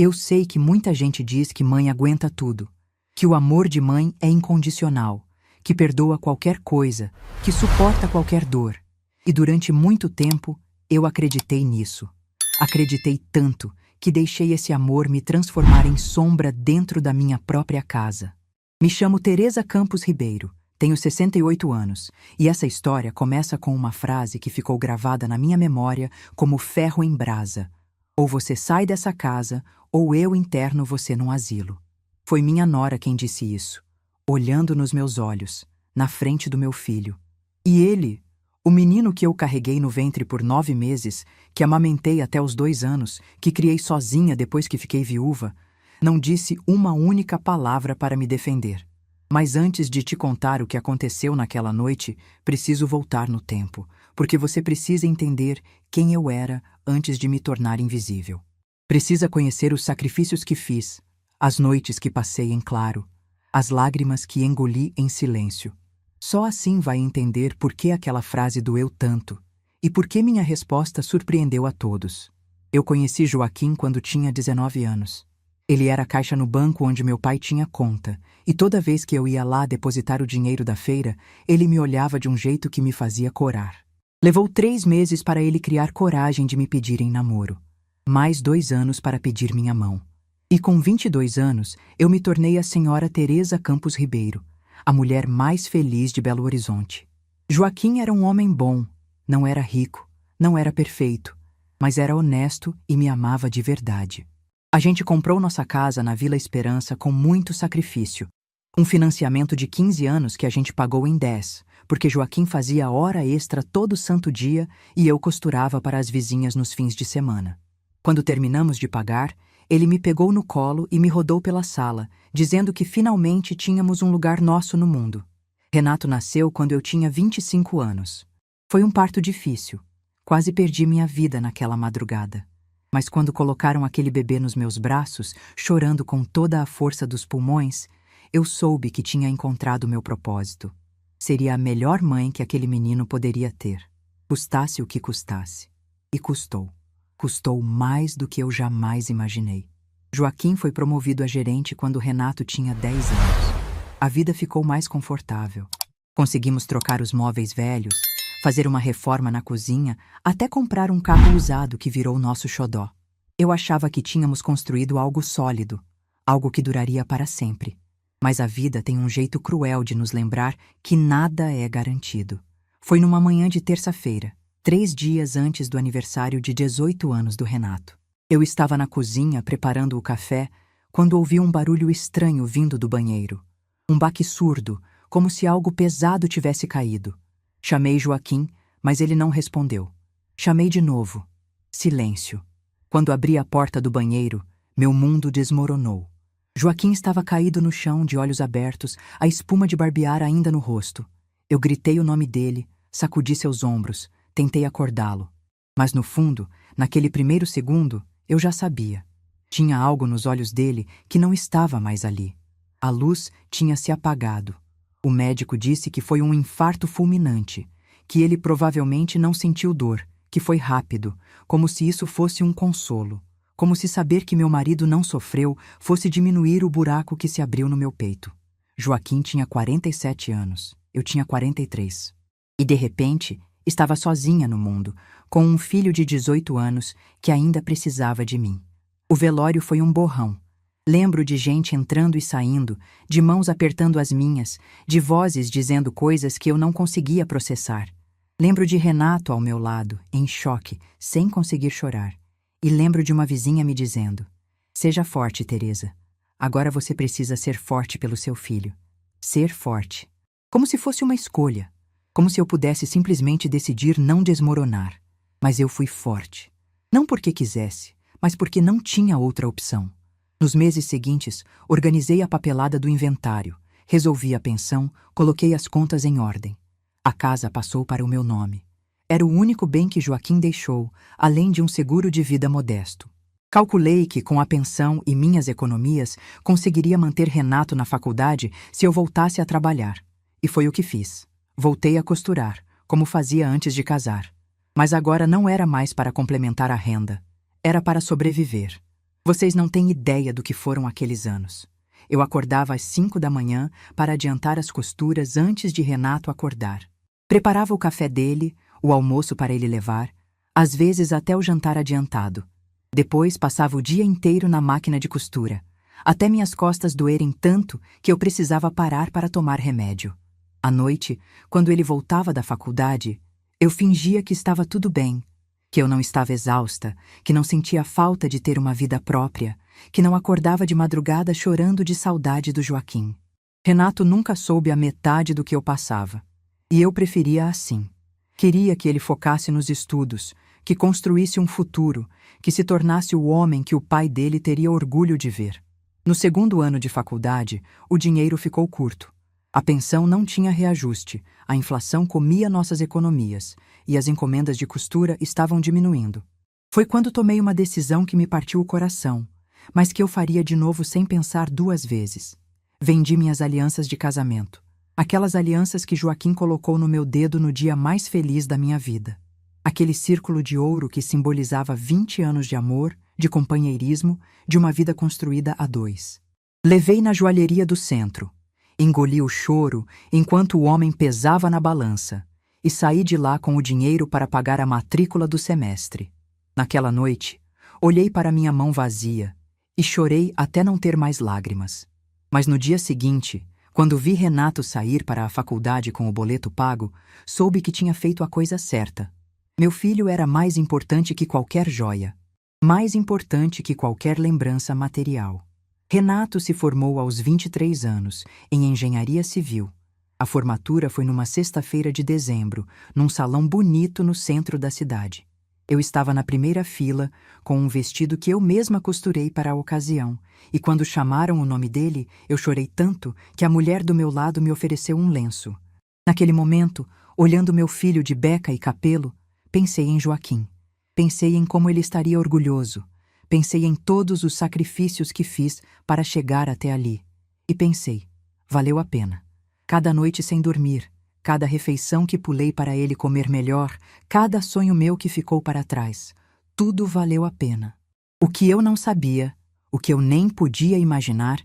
Eu sei que muita gente diz que mãe aguenta tudo, que o amor de mãe é incondicional, que perdoa qualquer coisa, que suporta qualquer dor. E durante muito tempo, eu acreditei nisso. Acreditei tanto que deixei esse amor me transformar em sombra dentro da minha própria casa. Me chamo Teresa Campos Ribeiro, tenho 68 anos, e essa história começa com uma frase que ficou gravada na minha memória como ferro em brasa. Ou você sai dessa casa, ou eu interno você num asilo. Foi minha nora quem disse isso, olhando nos meus olhos, na frente do meu filho. E ele, o menino que eu carreguei no ventre por 9 meses, que amamentei até os 2 anos, que criei sozinha depois que fiquei viúva, não disse uma única palavra para me defender. Mas antes de te contar o que aconteceu naquela noite, preciso voltar no tempo, porque você precisa entender quem eu era antes de me tornar invisível. Precisa conhecer os sacrifícios que fiz, as noites que passei em claro, as lágrimas que engoli em silêncio. Só assim vai entender por que aquela frase doeu tanto e por que minha resposta surpreendeu a todos. Eu conheci Joaquim quando tinha 19 anos. Ele era caixa no banco onde meu pai tinha conta, e toda vez que eu ia lá depositar o dinheiro da feira, ele me olhava de um jeito que me fazia corar. Levou 3 meses para ele criar coragem de me pedir em namoro. Mais 2 anos para pedir minha mão. E com 22 anos, eu me tornei a senhora Teresa Campos Ribeiro, a mulher mais feliz de Belo Horizonte. Joaquim era um homem bom, não era rico, não era perfeito, mas era honesto e me amava de verdade. A gente comprou nossa casa na Vila Esperança com muito sacrifício. Um financiamento de 15 anos que a gente pagou em 10, porque Joaquim fazia hora extra todo santo dia e eu costurava para as vizinhas nos fins de semana. Quando terminamos de pagar, ele me pegou no colo e me rodou pela sala, dizendo que finalmente tínhamos um lugar nosso no mundo. Renato nasceu quando eu tinha 25 anos. Foi um parto difícil. Quase perdi minha vida naquela madrugada. Mas quando colocaram aquele bebê nos meus braços, chorando com toda a força dos pulmões, eu soube que tinha encontrado meu propósito. Seria a melhor mãe que aquele menino poderia ter, custasse o que custasse. E custou. Custou mais do que eu jamais imaginei. Joaquim foi promovido a gerente quando Renato tinha 10 anos. A vida ficou mais confortável. Conseguimos trocar os móveis velhos, fazer uma reforma na cozinha, até comprar um carro usado que virou nosso xodó. Eu achava que tínhamos construído algo sólido, algo que duraria para sempre. Mas a vida tem um jeito cruel de nos lembrar que nada é garantido. Foi numa manhã de terça-feira, 3 dias antes do aniversário de 18 anos do Renato. Eu estava na cozinha preparando o café quando ouvi um barulho estranho vindo do banheiro. Um baque surdo, como se algo pesado tivesse caído. Chamei Joaquim, mas ele não respondeu. Chamei de novo. Silêncio. Quando abri a porta do banheiro, meu mundo desmoronou. Joaquim estava caído no chão, de olhos abertos, a espuma de barbear ainda no rosto. Eu gritei o nome dele, sacudi seus ombros, tentei acordá-lo. Mas no fundo, naquele primeiro segundo, eu já sabia. Tinha algo nos olhos dele que não estava mais ali. A luz tinha se apagado. O médico disse que foi um infarto fulminante, que ele provavelmente não sentiu dor, que foi rápido, como se isso fosse um consolo, como se saber que meu marido não sofreu fosse diminuir o buraco que se abriu no meu peito. Joaquim tinha 47 anos, eu tinha 43. E de repente, estava sozinha no mundo, com um filho de 18 anos que ainda precisava de mim. O velório foi um borrão. Lembro de gente entrando e saindo, de mãos apertando as minhas, de vozes dizendo coisas que eu não conseguia processar. Lembro de Renato ao meu lado, em choque, sem conseguir chorar. E lembro de uma vizinha me dizendo: "Seja forte, Teresa. Agora você precisa ser forte pelo seu filho." Ser forte. Como se fosse uma escolha. Como se eu pudesse simplesmente decidir não desmoronar. Mas eu fui forte. Não porque quisesse, mas porque não tinha outra opção. Nos meses seguintes, organizei a papelada do inventário, resolvi a pensão, coloquei as contas em ordem. A casa passou para o meu nome. Era o único bem que Joaquim deixou, além de um seguro de vida modesto. Calculei que, com a pensão e minhas economias, conseguiria manter Renato na faculdade se eu voltasse a trabalhar. E foi o que fiz. Voltei a costurar, como fazia antes de casar. Mas agora não era mais para complementar a renda. Era para sobreviver. Vocês não têm ideia do que foram aqueles anos. Eu acordava às 5 da manhã para adiantar as costuras antes de Renato acordar. Preparava o café dele, o almoço para ele levar, às vezes até o jantar adiantado. Depois passava o dia inteiro na máquina de costura, até minhas costas doerem tanto que eu precisava parar para tomar remédio. À noite, quando ele voltava da faculdade, eu fingia que estava tudo bem, que eu não estava exausta, que não sentia falta de ter uma vida própria, que não acordava de madrugada chorando de saudade do Joaquim. Renato nunca soube a metade do que eu passava, e eu preferia assim. Queria que ele focasse nos estudos, que construísse um futuro, que se tornasse o homem que o pai dele teria orgulho de ver. No segundo ano de faculdade, o dinheiro ficou curto. A pensão não tinha reajuste, a inflação comia nossas economias, e as encomendas de costura estavam diminuindo. Foi quando tomei uma decisão que me partiu o coração, mas que eu faria de novo sem pensar duas vezes. Vendi minhas alianças de casamento, aquelas alianças que Joaquim colocou no meu dedo no dia mais feliz da minha vida. Aquele círculo de ouro que simbolizava 20 anos de amor, de companheirismo, de uma vida construída a dois. Levei na joalheria do centro, engoli o choro enquanto o homem pesava na balança e saí de lá com o dinheiro para pagar a matrícula do semestre. Naquela noite, olhei para minha mão vazia e chorei até não ter mais lágrimas. Mas no dia seguinte, quando vi Renato sair para a faculdade com o boleto pago, soube que tinha feito a coisa certa. Meu filho era mais importante que qualquer joia, mais importante que qualquer lembrança material. Renato se formou aos 23 anos, em engenharia civil. A formatura foi numa sexta-feira de dezembro, num salão bonito no centro da cidade. Eu estava na primeira fila, com um vestido que eu mesma costurei para a ocasião, e quando chamaram o nome dele, eu chorei tanto que a mulher do meu lado me ofereceu um lenço. Naquele momento, olhando meu filho de beca e capelo, pensei em Joaquim. Pensei em como ele estaria orgulhoso. Pensei em todos os sacrifícios que fiz para chegar até ali. E pensei, valeu a pena. Cada noite sem dormir, cada refeição que pulei para ele comer melhor, cada sonho meu que ficou para trás, tudo valeu a pena. O que eu não sabia, o que eu nem podia imaginar,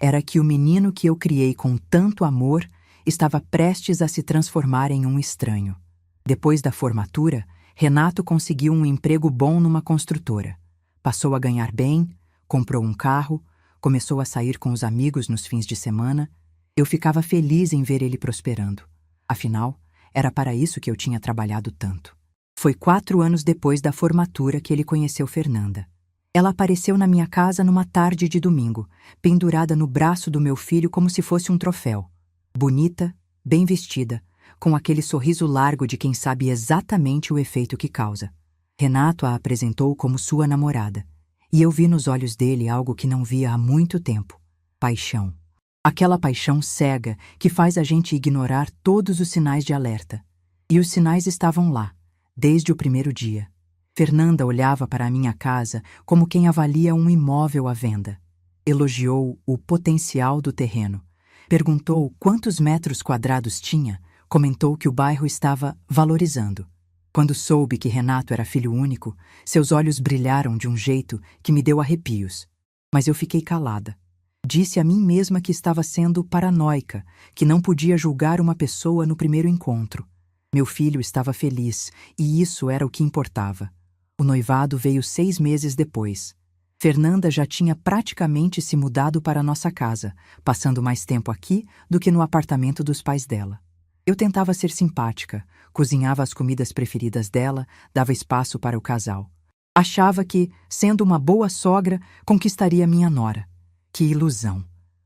era que o menino que eu criei com tanto amor estava prestes a se transformar em um estranho. Depois da formatura, Renato conseguiu um emprego bom numa construtora. Passou a ganhar bem, comprou um carro, começou a sair com os amigos nos fins de semana. Eu ficava feliz em ver ele prosperando. Afinal, era para isso que eu tinha trabalhado tanto. Foi 4 anos depois da formatura que ele conheceu Fernanda. Ela apareceu na minha casa numa tarde de domingo, pendurada no braço do meu filho como se fosse um troféu. Bonita, bem vestida, com aquele sorriso largo de quem sabe exatamente o efeito que causa. Renato a apresentou como sua namorada, e eu vi nos olhos dele algo que não via há muito tempo: paixão. Aquela paixão cega que faz a gente ignorar todos os sinais de alerta. E os sinais estavam lá, desde o primeiro dia. Fernanda olhava para a minha casa como quem avalia um imóvel à venda. Elogiou o potencial do terreno. Perguntou quantos metros quadrados tinha. Comentou que o bairro estava valorizando. Quando soube que Renato era filho único, seus olhos brilharam de um jeito que me deu arrepios. Mas eu fiquei calada. Disse a mim mesma que estava sendo paranoica, que não podia julgar uma pessoa no primeiro encontro. Meu filho estava feliz, e isso era o que importava. O noivado veio 6 meses depois. Fernanda já tinha praticamente se mudado para nossa casa, passando mais tempo aqui do que no apartamento dos pais dela. Eu tentava ser simpática, cozinhava as comidas preferidas dela, dava espaço para o casal. Achava que, sendo uma boa sogra, conquistaria minha nora. Que ilusão!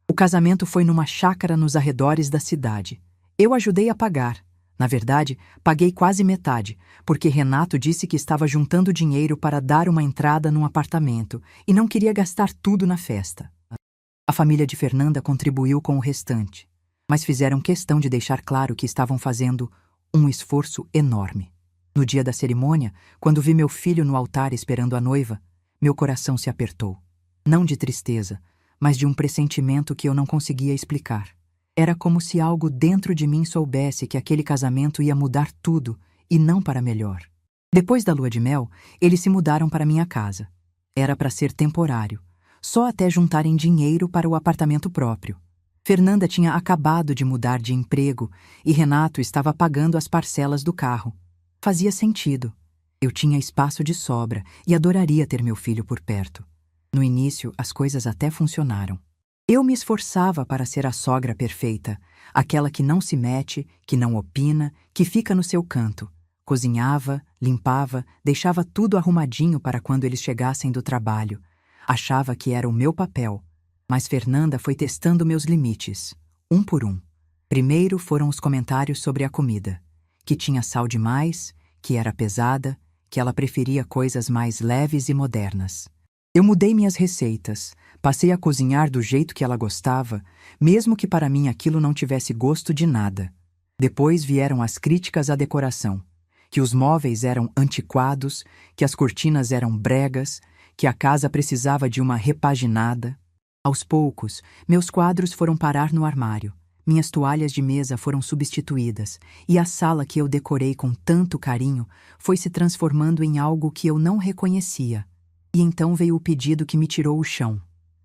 O casamento foi numa chácara nos arredores da cidade. Eu ajudei a pagar. Na verdade, paguei quase metade, porque Renato disse que estava juntando dinheiro para dar uma entrada num apartamento e não queria gastar tudo na festa. A família de Fernanda contribuiu com o restante, mas fizeram questão de deixar claro que estavam fazendo um esforço enorme. No dia da cerimônia, quando vi meu filho no altar esperando a noiva, meu coração se apertou. Não de tristeza, mas de um pressentimento que eu não conseguia explicar. Era como se algo dentro de mim soubesse que aquele casamento ia mudar tudo, e não para melhor. Depois da lua de mel, eles se mudaram para minha casa. Era para ser temporário, só até juntarem dinheiro para o apartamento próprio. Fernanda tinha acabado de mudar de emprego e Renato estava pagando as parcelas do carro. Fazia sentido. Eu tinha espaço de sobra e adoraria ter meu filho por perto. No início, as coisas até funcionaram. Eu me esforçava para ser a sogra perfeita, aquela que não se mete, que não opina, que fica no seu canto. Cozinhava, limpava, deixava tudo arrumadinho para quando eles chegassem do trabalho. Achava que era o meu papel. Mas Fernanda foi testando meus limites, um por um. Primeiro foram os comentários sobre a comida, que tinha sal demais, que era pesada, que ela preferia coisas mais leves e modernas. Eu mudei minhas receitas, passei a cozinhar do jeito que ela gostava, mesmo que para mim aquilo não tivesse gosto de nada. Depois vieram as críticas à decoração, que os móveis eram antiquados, que as cortinas eram bregas, que a casa precisava de uma repaginada. Aos poucos, meus quadros foram parar no armário, minhas toalhas de mesa foram substituídas e a sala que eu decorei com tanto carinho foi se transformando em algo que eu não reconhecia. E então veio o pedido que me tirou o chão.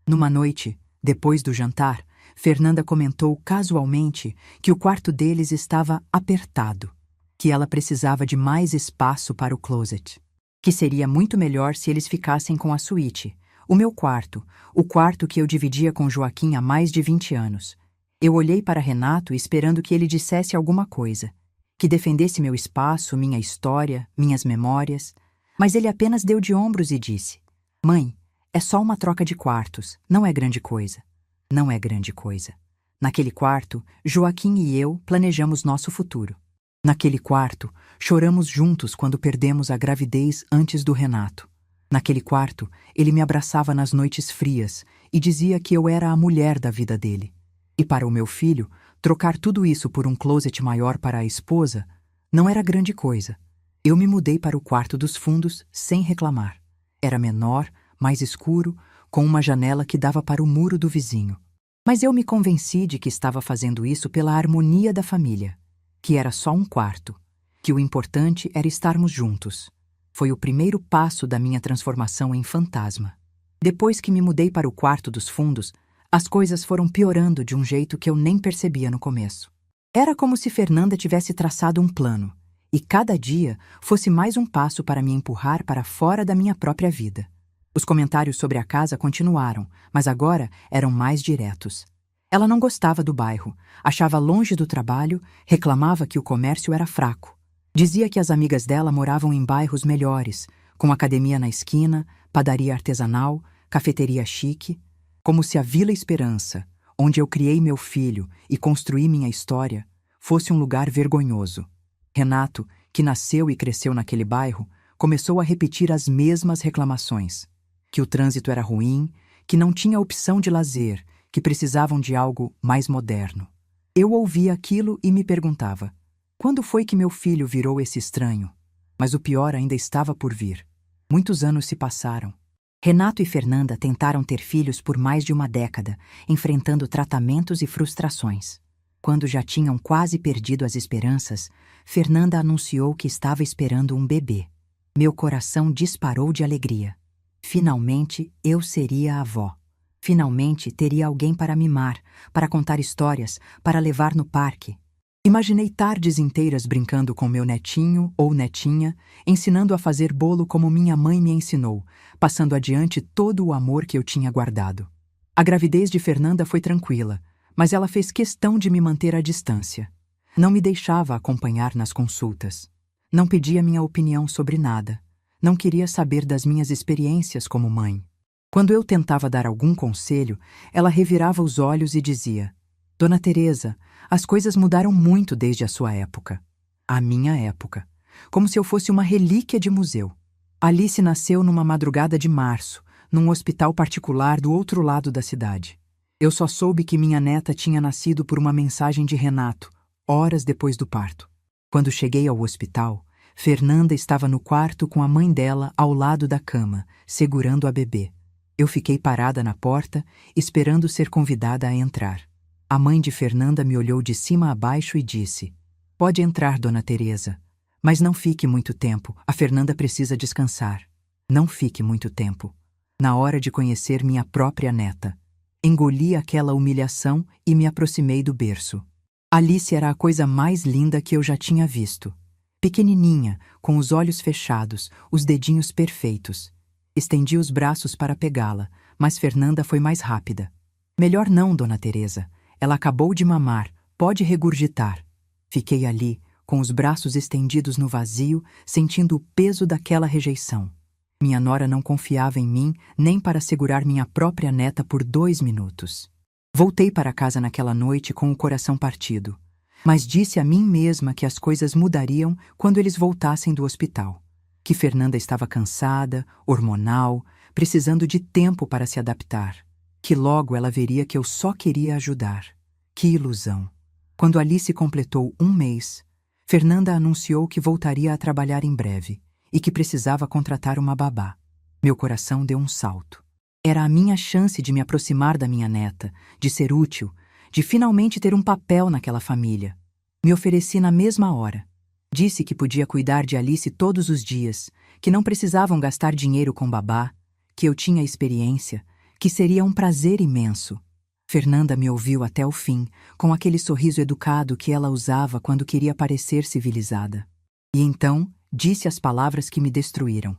Numa noite, depois do jantar, Fernanda comentou casualmente que o quarto deles estava apertado, que ela precisava de mais espaço para o closet, que seria muito melhor se eles ficassem com a suíte, o meu quarto, o quarto que eu dividia com Joaquim há mais de 20 anos. Eu olhei para Renato esperando que ele dissesse alguma coisa, que defendesse meu espaço, minha história, minhas memórias, mas ele apenas deu de ombros e disse: "Mãe, é só uma troca de quartos, não é grande coisa." Não é grande coisa. Naquele quarto, Joaquim e eu planejamos nosso futuro. Naquele quarto, choramos juntos quando perdemos a gravidez antes do Renato. Naquele quarto, ele me abraçava nas noites frias e dizia que eu era a mulher da vida dele. E para o meu filho, trocar tudo isso por um closet maior para a esposa não era grande coisa. Eu me mudei para o quarto dos fundos sem reclamar. Era menor, mais escuro, com uma janela que dava para o muro do vizinho. Mas eu me convenci de que estava fazendo isso pela harmonia da família, que era só um quarto, que o importante era estarmos juntos. Foi o primeiro passo da minha transformação em fantasma. Depois que me mudei para o quarto dos fundos, as coisas foram piorando de um jeito que eu nem percebia no começo. Era como se Fernanda tivesse traçado um plano, e cada dia fosse mais um passo para me empurrar para fora da minha própria vida. Os comentários sobre a casa continuaram, mas agora eram mais diretos. Ela não gostava do bairro, achava longe do trabalho, reclamava que o comércio era fraco. Dizia que as amigas dela moravam em bairros melhores, com academia na esquina, padaria artesanal, cafeteria chique, como se a Vila Esperança, onde eu criei meu filho e construí minha história, fosse um lugar vergonhoso. Renato, que nasceu e cresceu naquele bairro, começou a repetir as mesmas reclamações. Que o trânsito era ruim, que não tinha opção de lazer, que precisavam de algo mais moderno. Eu ouvia aquilo e me perguntava: quando foi que meu filho virou esse estranho? Mas o pior ainda estava por vir. Muitos anos se passaram. Renato e Fernanda tentaram ter filhos por mais de uma década, enfrentando tratamentos e frustrações. Quando já tinham quase perdido as esperanças, Fernanda anunciou que estava esperando um bebê. Meu coração disparou de alegria. Finalmente eu seria a avó. Finalmente teria alguém para mimar, para contar histórias, para levar no parque. Imaginei tardes inteiras brincando com meu netinho ou netinha, ensinando a fazer bolo como minha mãe me ensinou, passando adiante todo o amor que eu tinha guardado. A gravidez de Fernanda foi tranquila, mas ela fez questão de me manter à distância. Não me deixava acompanhar nas consultas. Não pedia minha opinião sobre nada. Não queria saber das minhas experiências como mãe. Quando eu tentava dar algum conselho, ela revirava os olhos e dizia: "Dona Teresa, as coisas mudaram muito desde a sua época." A minha época. Como se eu fosse uma relíquia de museu. Alice nasceu numa madrugada de março, num hospital particular do outro lado da cidade. Eu só soube que minha neta tinha nascido por uma mensagem de Renato, horas depois do parto. Quando cheguei ao hospital, Fernanda estava no quarto com a mãe dela ao lado da cama, segurando a bebê. Eu fiquei parada na porta, esperando ser convidada a entrar. A mãe de Fernanda me olhou de cima a baixo e disse: "Pode entrar, Dona Teresa. Mas não fique muito tempo, a Fernanda precisa descansar." "Não fique muito tempo." Na hora de conhecer minha própria neta, engoli aquela humilhação e me aproximei do berço. Alice era a coisa mais linda que eu já tinha visto. Pequenininha, com os olhos fechados, os dedinhos perfeitos. Estendi os braços para pegá-la, mas Fernanda foi mais rápida. Melhor não, Dona Teresa. Ela acabou de mamar, pode regurgitar. Fiquei ali, com os braços estendidos no vazio, sentindo o peso daquela rejeição. Minha nora não confiava em mim nem para segurar minha própria neta por 2 minutos. Voltei para casa naquela noite com o coração partido, mas disse a mim mesma que as coisas mudariam quando eles voltassem do hospital. Que Fernanda estava cansada, hormonal, precisando de tempo para se adaptar. Que logo ela veria que eu só queria ajudar. Que ilusão! Quando Alice completou 1 mês, Fernanda anunciou que voltaria a trabalhar em breve e que precisava contratar uma babá. Meu coração deu um salto. Era a minha chance de me aproximar da minha neta, de ser útil, de finalmente ter um papel naquela família. Me ofereci na mesma hora. Disse que podia cuidar de Alice todos os dias, que não precisavam gastar dinheiro com babá, que eu tinha experiência, que seria um prazer imenso. Fernanda me ouviu até o fim, com aquele sorriso educado que ela usava quando queria parecer civilizada. E então disse as palavras que me destruíram.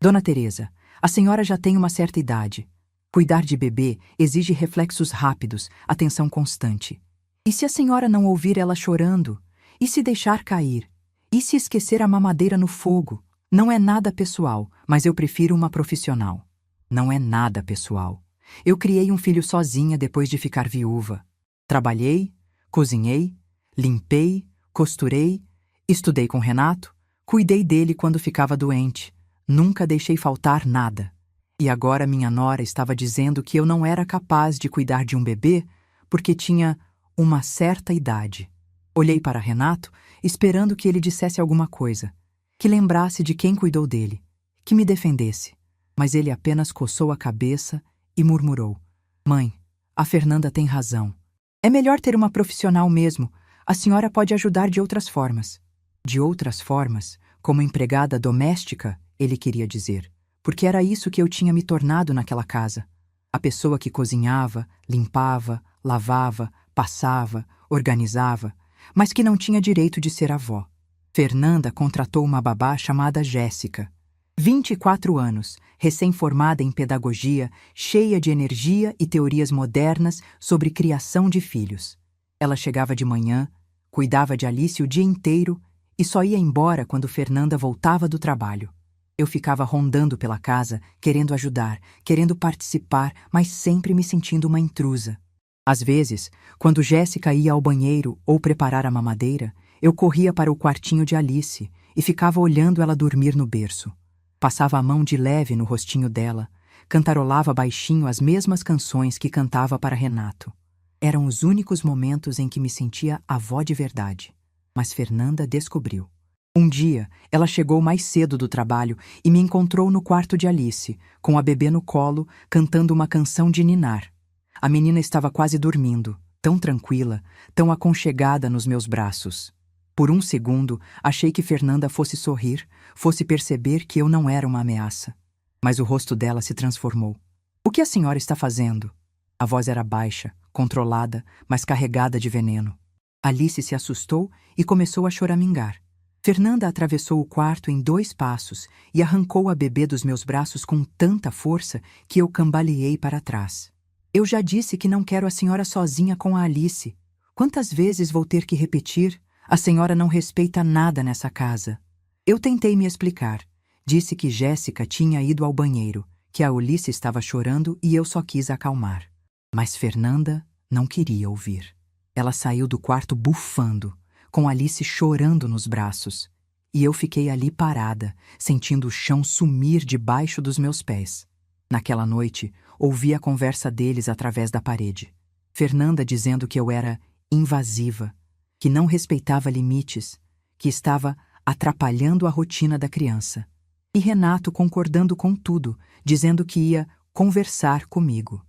Dona Teresa, a senhora já tem uma certa idade. Cuidar de bebê exige reflexos rápidos, atenção constante. E se a senhora não ouvir ela chorando? E se deixar cair? E se esquecer a mamadeira no fogo? Não é nada pessoal, mas eu prefiro uma profissional. Não é nada pessoal. Eu criei um filho sozinha depois de ficar viúva. Trabalhei, cozinhei, limpei, costurei, estudei com Renato, cuidei dele quando ficava doente. Nunca deixei faltar nada. E agora minha nora estava dizendo que eu não era capaz de cuidar de um bebê porque tinha uma certa idade. Olhei para Renato, esperando que ele dissesse alguma coisa, que lembrasse de quem cuidou dele, que me defendesse. Mas ele apenas coçou a cabeça e murmurou: Mãe, a Fernanda tem razão. É melhor ter uma profissional mesmo. A senhora pode ajudar de outras formas. De outras formas, como empregada doméstica, ele queria dizer, porque era isso que eu tinha me tornado naquela casa. A pessoa que cozinhava, limpava, lavava, passava, organizava, mas que não tinha direito de ser avó. Fernanda contratou uma babá chamada Jéssica. 24 anos, recém-formada em pedagogia, cheia de energia e teorias modernas sobre criação de filhos. Ela chegava de manhã, cuidava de Alice o dia inteiro e só ia embora quando Fernanda voltava do trabalho. Eu ficava rondando pela casa, querendo ajudar, querendo participar, mas sempre me sentindo uma intrusa. Às vezes, quando Jéssica ia ao banheiro ou preparar a mamadeira, eu corria para o quartinho de Alice e ficava olhando ela dormir no berço. Passava a mão de leve no rostinho dela, cantarolava baixinho as mesmas canções que cantava para Renato. Eram os únicos momentos em que me sentia avó de verdade. Mas Fernanda descobriu. Um dia, ela chegou mais cedo do trabalho e me encontrou no quarto de Alice, com a bebê no colo, cantando uma canção de ninar. A menina estava quase dormindo, tão tranquila, tão aconchegada nos meus braços. Por um segundo, achei que Fernanda fosse sorrir, fosse perceber que eu não era uma ameaça. Mas o rosto dela se transformou. O que a senhora está fazendo? A voz era baixa, controlada, mas carregada de veneno. Alice se assustou e começou a choramingar. Fernanda atravessou o quarto em 2 passos e arrancou a bebê dos meus braços com tanta força que eu cambaleei para trás. Eu já disse que não quero a senhora sozinha com a Alice. Quantas vezes vou ter que repetir? A senhora não respeita nada nessa casa. Eu tentei me explicar. Disse que Jéssica tinha ido ao banheiro, que a Alice estava chorando e eu só quis acalmar. Mas Fernanda não queria ouvir. Ela saiu do quarto bufando, com Alice chorando nos braços. E eu fiquei ali parada, sentindo o chão sumir debaixo dos meus pés. Naquela noite, ouvi a conversa deles através da parede. Fernanda dizendo que eu era invasiva, que não respeitava limites, que estava atrapalhando a rotina da criança. E Renato concordando com tudo, dizendo que ia conversar comigo.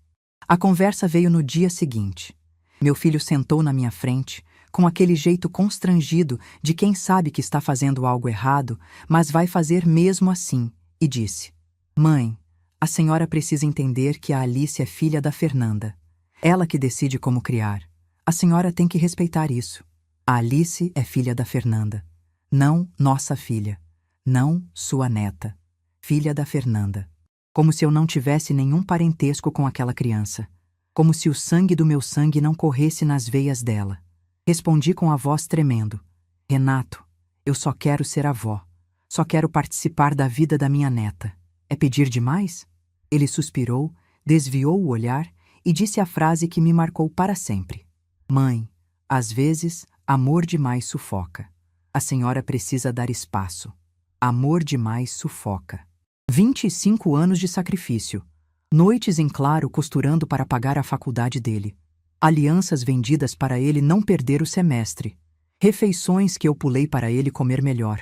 A conversa veio no dia seguinte. Meu filho sentou na minha frente, com aquele jeito constrangido de quem sabe que está fazendo algo errado, mas vai fazer mesmo assim, e disse: Mãe, A senhora precisa entender que a Alice é filha da Fernanda. Ela que decide como criar. A senhora tem que respeitar isso. A Alice é filha da Fernanda. Não nossa filha. Não sua neta. Filha da Fernanda. Como se eu não tivesse nenhum parentesco com aquela criança. Como se o sangue do meu sangue não corresse nas veias dela. Respondi com a voz tremendo. Renato, eu só quero ser avó. Só quero participar da vida da minha neta. É pedir demais? Ele suspirou, desviou o olhar e disse a frase que me marcou para sempre. Mãe, às vezes, amor demais sufoca. A senhora precisa dar espaço. Amor demais sufoca. 25 anos de sacrifício. Noites em claro costurando para pagar a faculdade dele. Alianças vendidas para ele não perder o semestre. Refeições que eu pulei para ele comer melhor.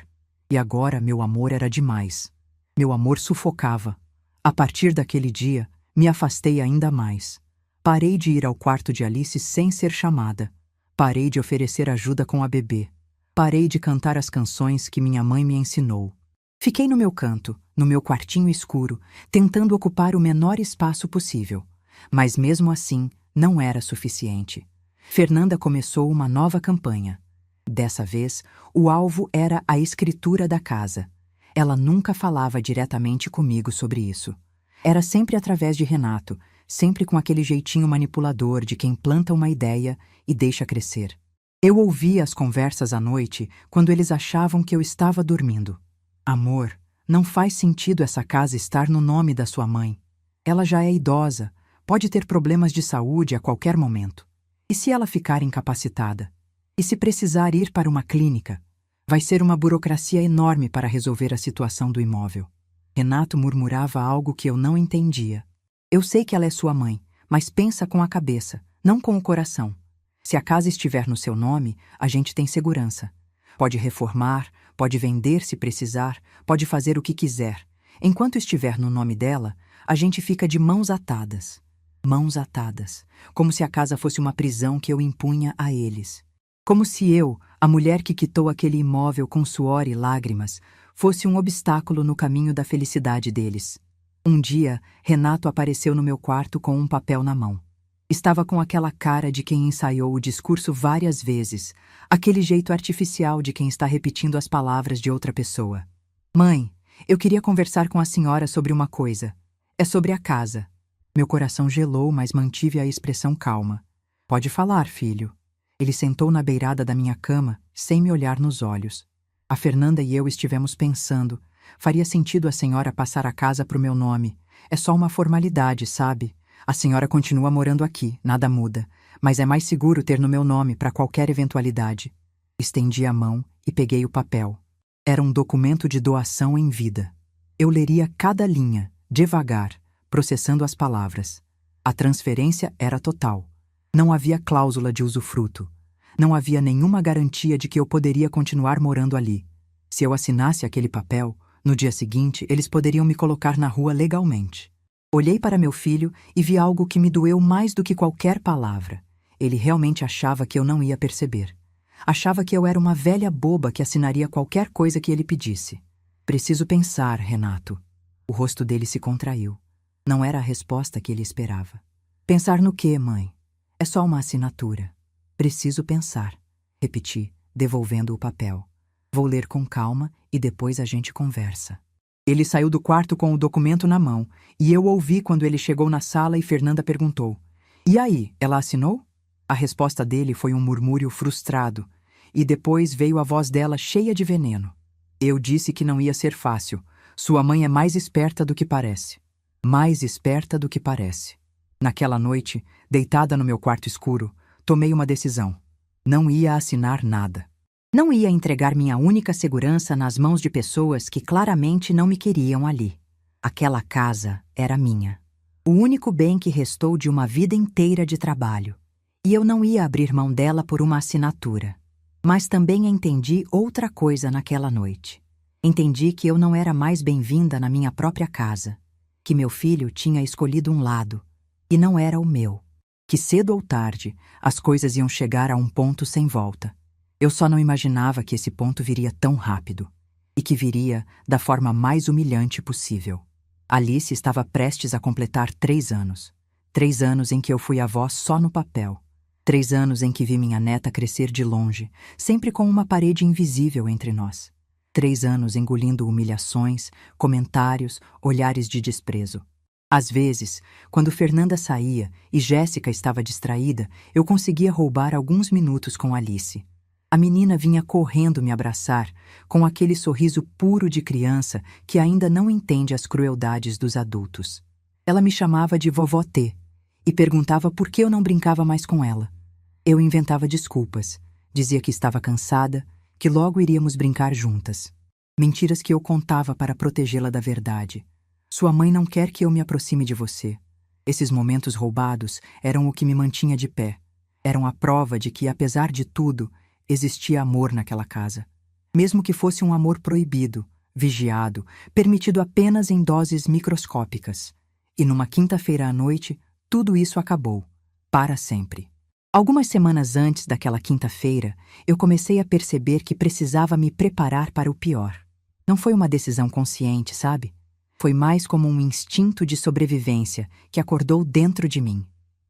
E agora meu amor era demais. Meu amor sufocava. A partir daquele dia, me afastei ainda mais. Parei de ir ao quarto de Alice sem ser chamada. Parei de oferecer ajuda com a bebê. Parei de cantar as canções que minha mãe me ensinou. Fiquei no meu canto, no meu quartinho escuro, tentando ocupar o menor espaço possível. Mas mesmo assim, não era suficiente. Fernanda começou uma nova campanha. Dessa vez, o alvo era a escritura da casa. Ela nunca falava diretamente comigo sobre isso. Era sempre através de Renato, sempre com aquele jeitinho manipulador de quem planta uma ideia e deixa crescer. Eu ouvia as conversas à noite quando eles achavam que eu estava dormindo. Amor, não faz sentido essa casa estar no nome da sua mãe. Ela já é idosa, pode ter problemas de saúde a qualquer momento. E se ela ficar incapacitada? E se precisar ir para uma clínica? Vai ser uma burocracia enorme para resolver a situação do imóvel. Renato murmurava algo que eu não entendia. Eu sei que ela é sua mãe, mas pensa com a cabeça, não com o coração. Se a casa estiver no seu nome, a gente tem segurança. Pode reformar, pode vender se precisar, pode fazer o que quiser. Enquanto estiver no nome dela, a gente fica de mãos atadas. Mãos atadas, como se a casa fosse uma prisão que eu impunha a eles. Como se eu, a mulher que quitou aquele imóvel com suor e lágrimas, fosse um obstáculo no caminho da felicidade deles. Um dia, Renato apareceu no meu quarto com um papel na mão. Estava com aquela cara de quem ensaiou o discurso várias vezes, aquele jeito artificial de quem está repetindo as palavras de outra pessoa. Mãe, eu queria conversar com a senhora sobre uma coisa. É sobre a casa. Meu coração gelou, mas mantive a expressão calma. Pode falar, filho. Ele sentou na beirada da minha cama, sem me olhar nos olhos. A Fernanda e eu estivemos pensando. Faria sentido a senhora passar a casa para o meu nome. É só uma formalidade, sabe? A senhora continua morando aqui, nada muda. Mas é mais seguro ter no meu nome para qualquer eventualidade. Estendi a mão e peguei o papel. Era um documento de doação em vida. Eu leria cada linha, devagar, processando as palavras. A transferência era total. Não havia cláusula de usufruto. Não havia nenhuma garantia de que eu poderia continuar morando ali. Se eu assinasse aquele papel, no dia seguinte eles poderiam me colocar na rua legalmente. Olhei para meu filho e vi algo que me doeu mais do que qualquer palavra. Ele realmente achava que eu não ia perceber. Achava que eu era uma velha boba que assinaria qualquer coisa que ele pedisse. Preciso pensar, Renato. O rosto dele se contraiu. Não era a resposta que ele esperava. Pensar no quê, mãe? É só uma assinatura. Preciso pensar, repeti, devolvendo o papel. Vou ler com calma e depois a gente conversa. Ele saiu do quarto com o documento na mão e eu ouvi quando ele chegou na sala e Fernanda perguntou: E aí, ela assinou? A resposta dele foi um murmúrio frustrado e depois veio a voz dela cheia de veneno. Eu disse que não ia ser fácil. Sua mãe é mais esperta do que parece. Mais esperta do que parece. Naquela noite, deitada no meu quarto escuro, tomei uma decisão. Não ia assinar nada. Não ia entregar minha única segurança nas mãos de pessoas que claramente não me queriam ali. Aquela casa era minha. O único bem que restou de uma vida inteira de trabalho. E eu não ia abrir mão dela por uma assinatura. Mas também entendi outra coisa naquela noite. Entendi que eu não era mais bem-vinda na minha própria casa. Que meu filho tinha escolhido um lado. E não era o meu. Que cedo ou tarde, as coisas iam chegar a um ponto sem volta. Eu só não imaginava que esse ponto viria tão rápido. E que viria da forma mais humilhante possível. Alice estava prestes a completar 3 anos. 3 anos em que eu fui avó só no papel. 3 anos em que vi minha neta crescer de longe, sempre com uma parede invisível entre nós. 3 anos engolindo humilhações, comentários, olhares de desprezo. Às vezes, quando Fernanda saía e Jéssica estava distraída, eu conseguia roubar alguns minutos com Alice. A menina vinha correndo me abraçar, com aquele sorriso puro de criança que ainda não entende as crueldades dos adultos. Ela me chamava de vovó T e perguntava por que eu não brincava mais com ela. Eu inventava desculpas, dizia que estava cansada, que logo iríamos brincar juntas. Mentiras que eu contava para protegê-la da verdade. Sua mãe não quer que eu me aproxime de você. Esses momentos roubados eram o que me mantinha de pé. Eram a prova de que, apesar de tudo, existia amor naquela casa. Mesmo que fosse um amor proibido, vigiado, permitido apenas em doses microscópicas. E numa quinta-feira à noite, tudo isso acabou. Para sempre. Algumas semanas antes daquela quinta-feira, eu comecei a perceber que precisava me preparar para o pior. Não foi uma decisão consciente, sabe? Foi mais como um instinto de sobrevivência que acordou dentro de mim.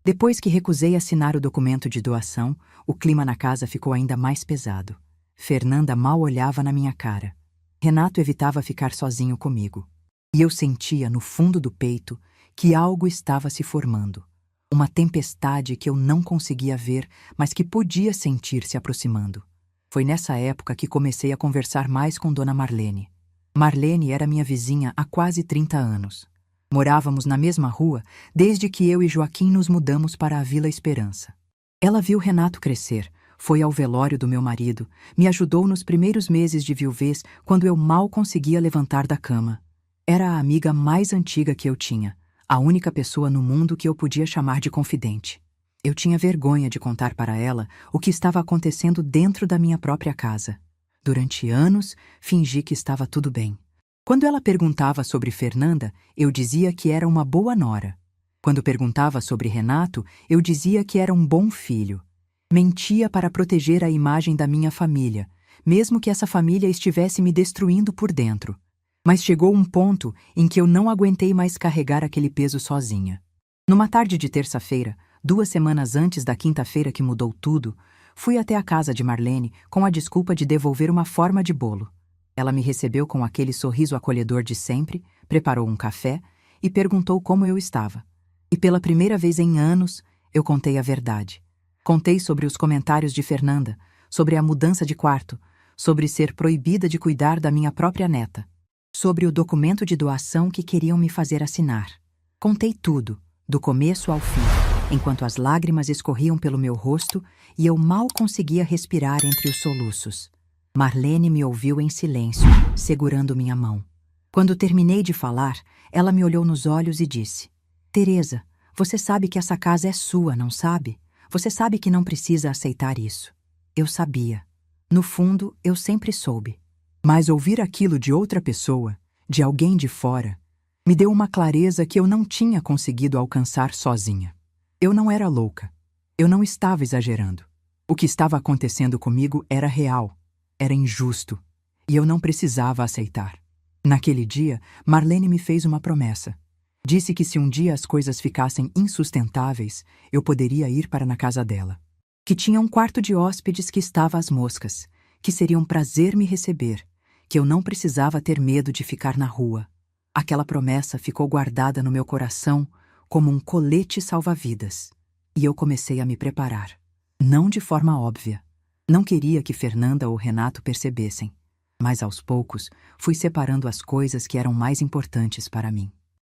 Depois que recusei assinar o documento de doação, o clima na casa ficou ainda mais pesado. Fernanda mal olhava na minha cara. Renato evitava ficar sozinho comigo. E eu sentia, no fundo do peito, que algo estava se formando. Uma tempestade que eu não conseguia ver, mas que podia sentir se aproximando. Foi nessa época que comecei a conversar mais com Dona Marlene. Marlene era minha vizinha há quase 30 anos. Morávamos na mesma rua desde que eu e Joaquim nos mudamos para a Vila Esperança. Ela viu Renato crescer, foi ao velório do meu marido, me ajudou nos primeiros meses de viuvez quando eu mal conseguia levantar da cama. Era a amiga mais antiga que eu tinha, a única pessoa no mundo que eu podia chamar de confidente. Eu tinha vergonha de contar para ela o que estava acontecendo dentro da minha própria casa. Durante anos, fingi que estava tudo bem. Quando ela perguntava sobre Fernanda, eu dizia que era uma boa nora. Quando perguntava sobre Renato, eu dizia que era um bom filho. Mentia para proteger a imagem da minha família, mesmo que essa família estivesse me destruindo por dentro. Mas chegou um ponto em que eu não aguentei mais carregar aquele peso sozinha. Numa tarde de terça-feira, 2 semanas antes da quinta-feira que mudou tudo, fui até a casa de Marlene com a desculpa de devolver uma forma de bolo. Ela me recebeu com aquele sorriso acolhedor de sempre, preparou um café e perguntou como eu estava. E pela primeira vez em anos, eu contei a verdade. Contei sobre os comentários de Fernanda, sobre a mudança de quarto, sobre ser proibida de cuidar da minha própria neta, sobre o documento de doação que queriam me fazer assinar. Contei tudo, do começo ao fim, enquanto as lágrimas escorriam pelo meu rosto e eu mal conseguia respirar entre os soluços. Marlene me ouviu em silêncio, segurando minha mão. Quando terminei de falar, ela me olhou nos olhos e disse: Teresa, você sabe que essa casa é sua, não sabe? Você sabe que não precisa aceitar isso. Eu sabia. No fundo, eu sempre soube. Mas ouvir aquilo de outra pessoa, de alguém de fora, me deu uma clareza que eu não tinha conseguido alcançar sozinha. Eu não era louca. Eu não estava exagerando. O que estava acontecendo comigo era real, era injusto, e eu não precisava aceitar. Naquele dia, Marlene me fez uma promessa. Disse que se um dia as coisas ficassem insustentáveis, eu poderia ir para na casa dela. Que tinha um quarto de hóspedes que estava às moscas, que seria um prazer me receber, que eu não precisava ter medo de ficar na rua. Aquela promessa ficou guardada no meu coração como um colete salva-vidas. E eu comecei a me preparar. Não de forma óbvia. Não queria que Fernanda ou Renato percebessem. Mas aos poucos, fui separando as coisas que eram mais importantes para mim.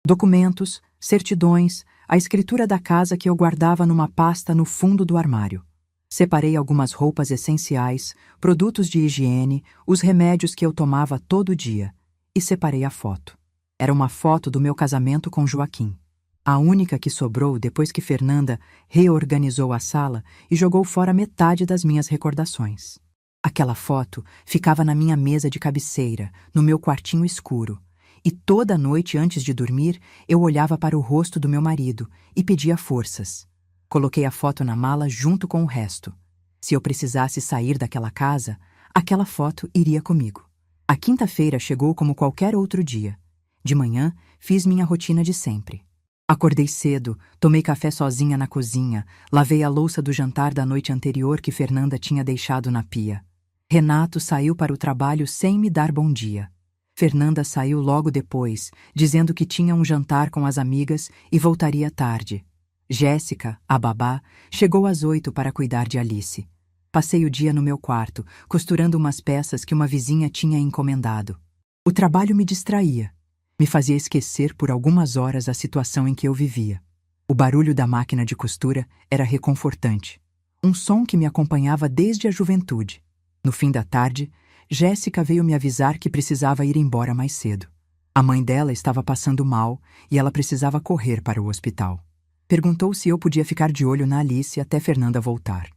Documentos, certidões, a escritura da casa que eu guardava numa pasta no fundo do armário. Separei algumas roupas essenciais, produtos de higiene, os remédios que eu tomava todo dia. E separei a foto. Era uma foto do meu casamento com Joaquim. A única que sobrou depois que Fernanda reorganizou a sala e jogou fora metade das minhas recordações. Aquela foto ficava na minha mesa de cabeceira, no meu quartinho escuro. E toda noite antes de dormir, eu olhava para o rosto do meu marido e pedia forças. Coloquei a foto na mala junto com o resto. Se eu precisasse sair daquela casa, aquela foto iria comigo. A quinta-feira chegou como qualquer outro dia. De manhã, fiz minha rotina de sempre. Acordei cedo, tomei café sozinha na cozinha, lavei a louça do jantar da noite anterior que Fernanda tinha deixado na pia. Renato saiu para o trabalho sem me dar bom dia. Fernanda saiu logo depois, dizendo que tinha um jantar com as amigas e voltaria tarde. Jéssica, a babá, chegou às 8 para cuidar de Alice. Passei o dia no meu quarto, costurando umas peças que uma vizinha tinha encomendado. O trabalho me distraía. Me fazia esquecer por algumas horas a situação em que eu vivia. O barulho da máquina de costura era reconfortante. Um som que me acompanhava desde a juventude. No fim da tarde, Jéssica veio me avisar que precisava ir embora mais cedo. A mãe dela estava passando mal e ela precisava correr para o hospital. Perguntou se eu podia ficar de olho na Alice até Fernanda voltar.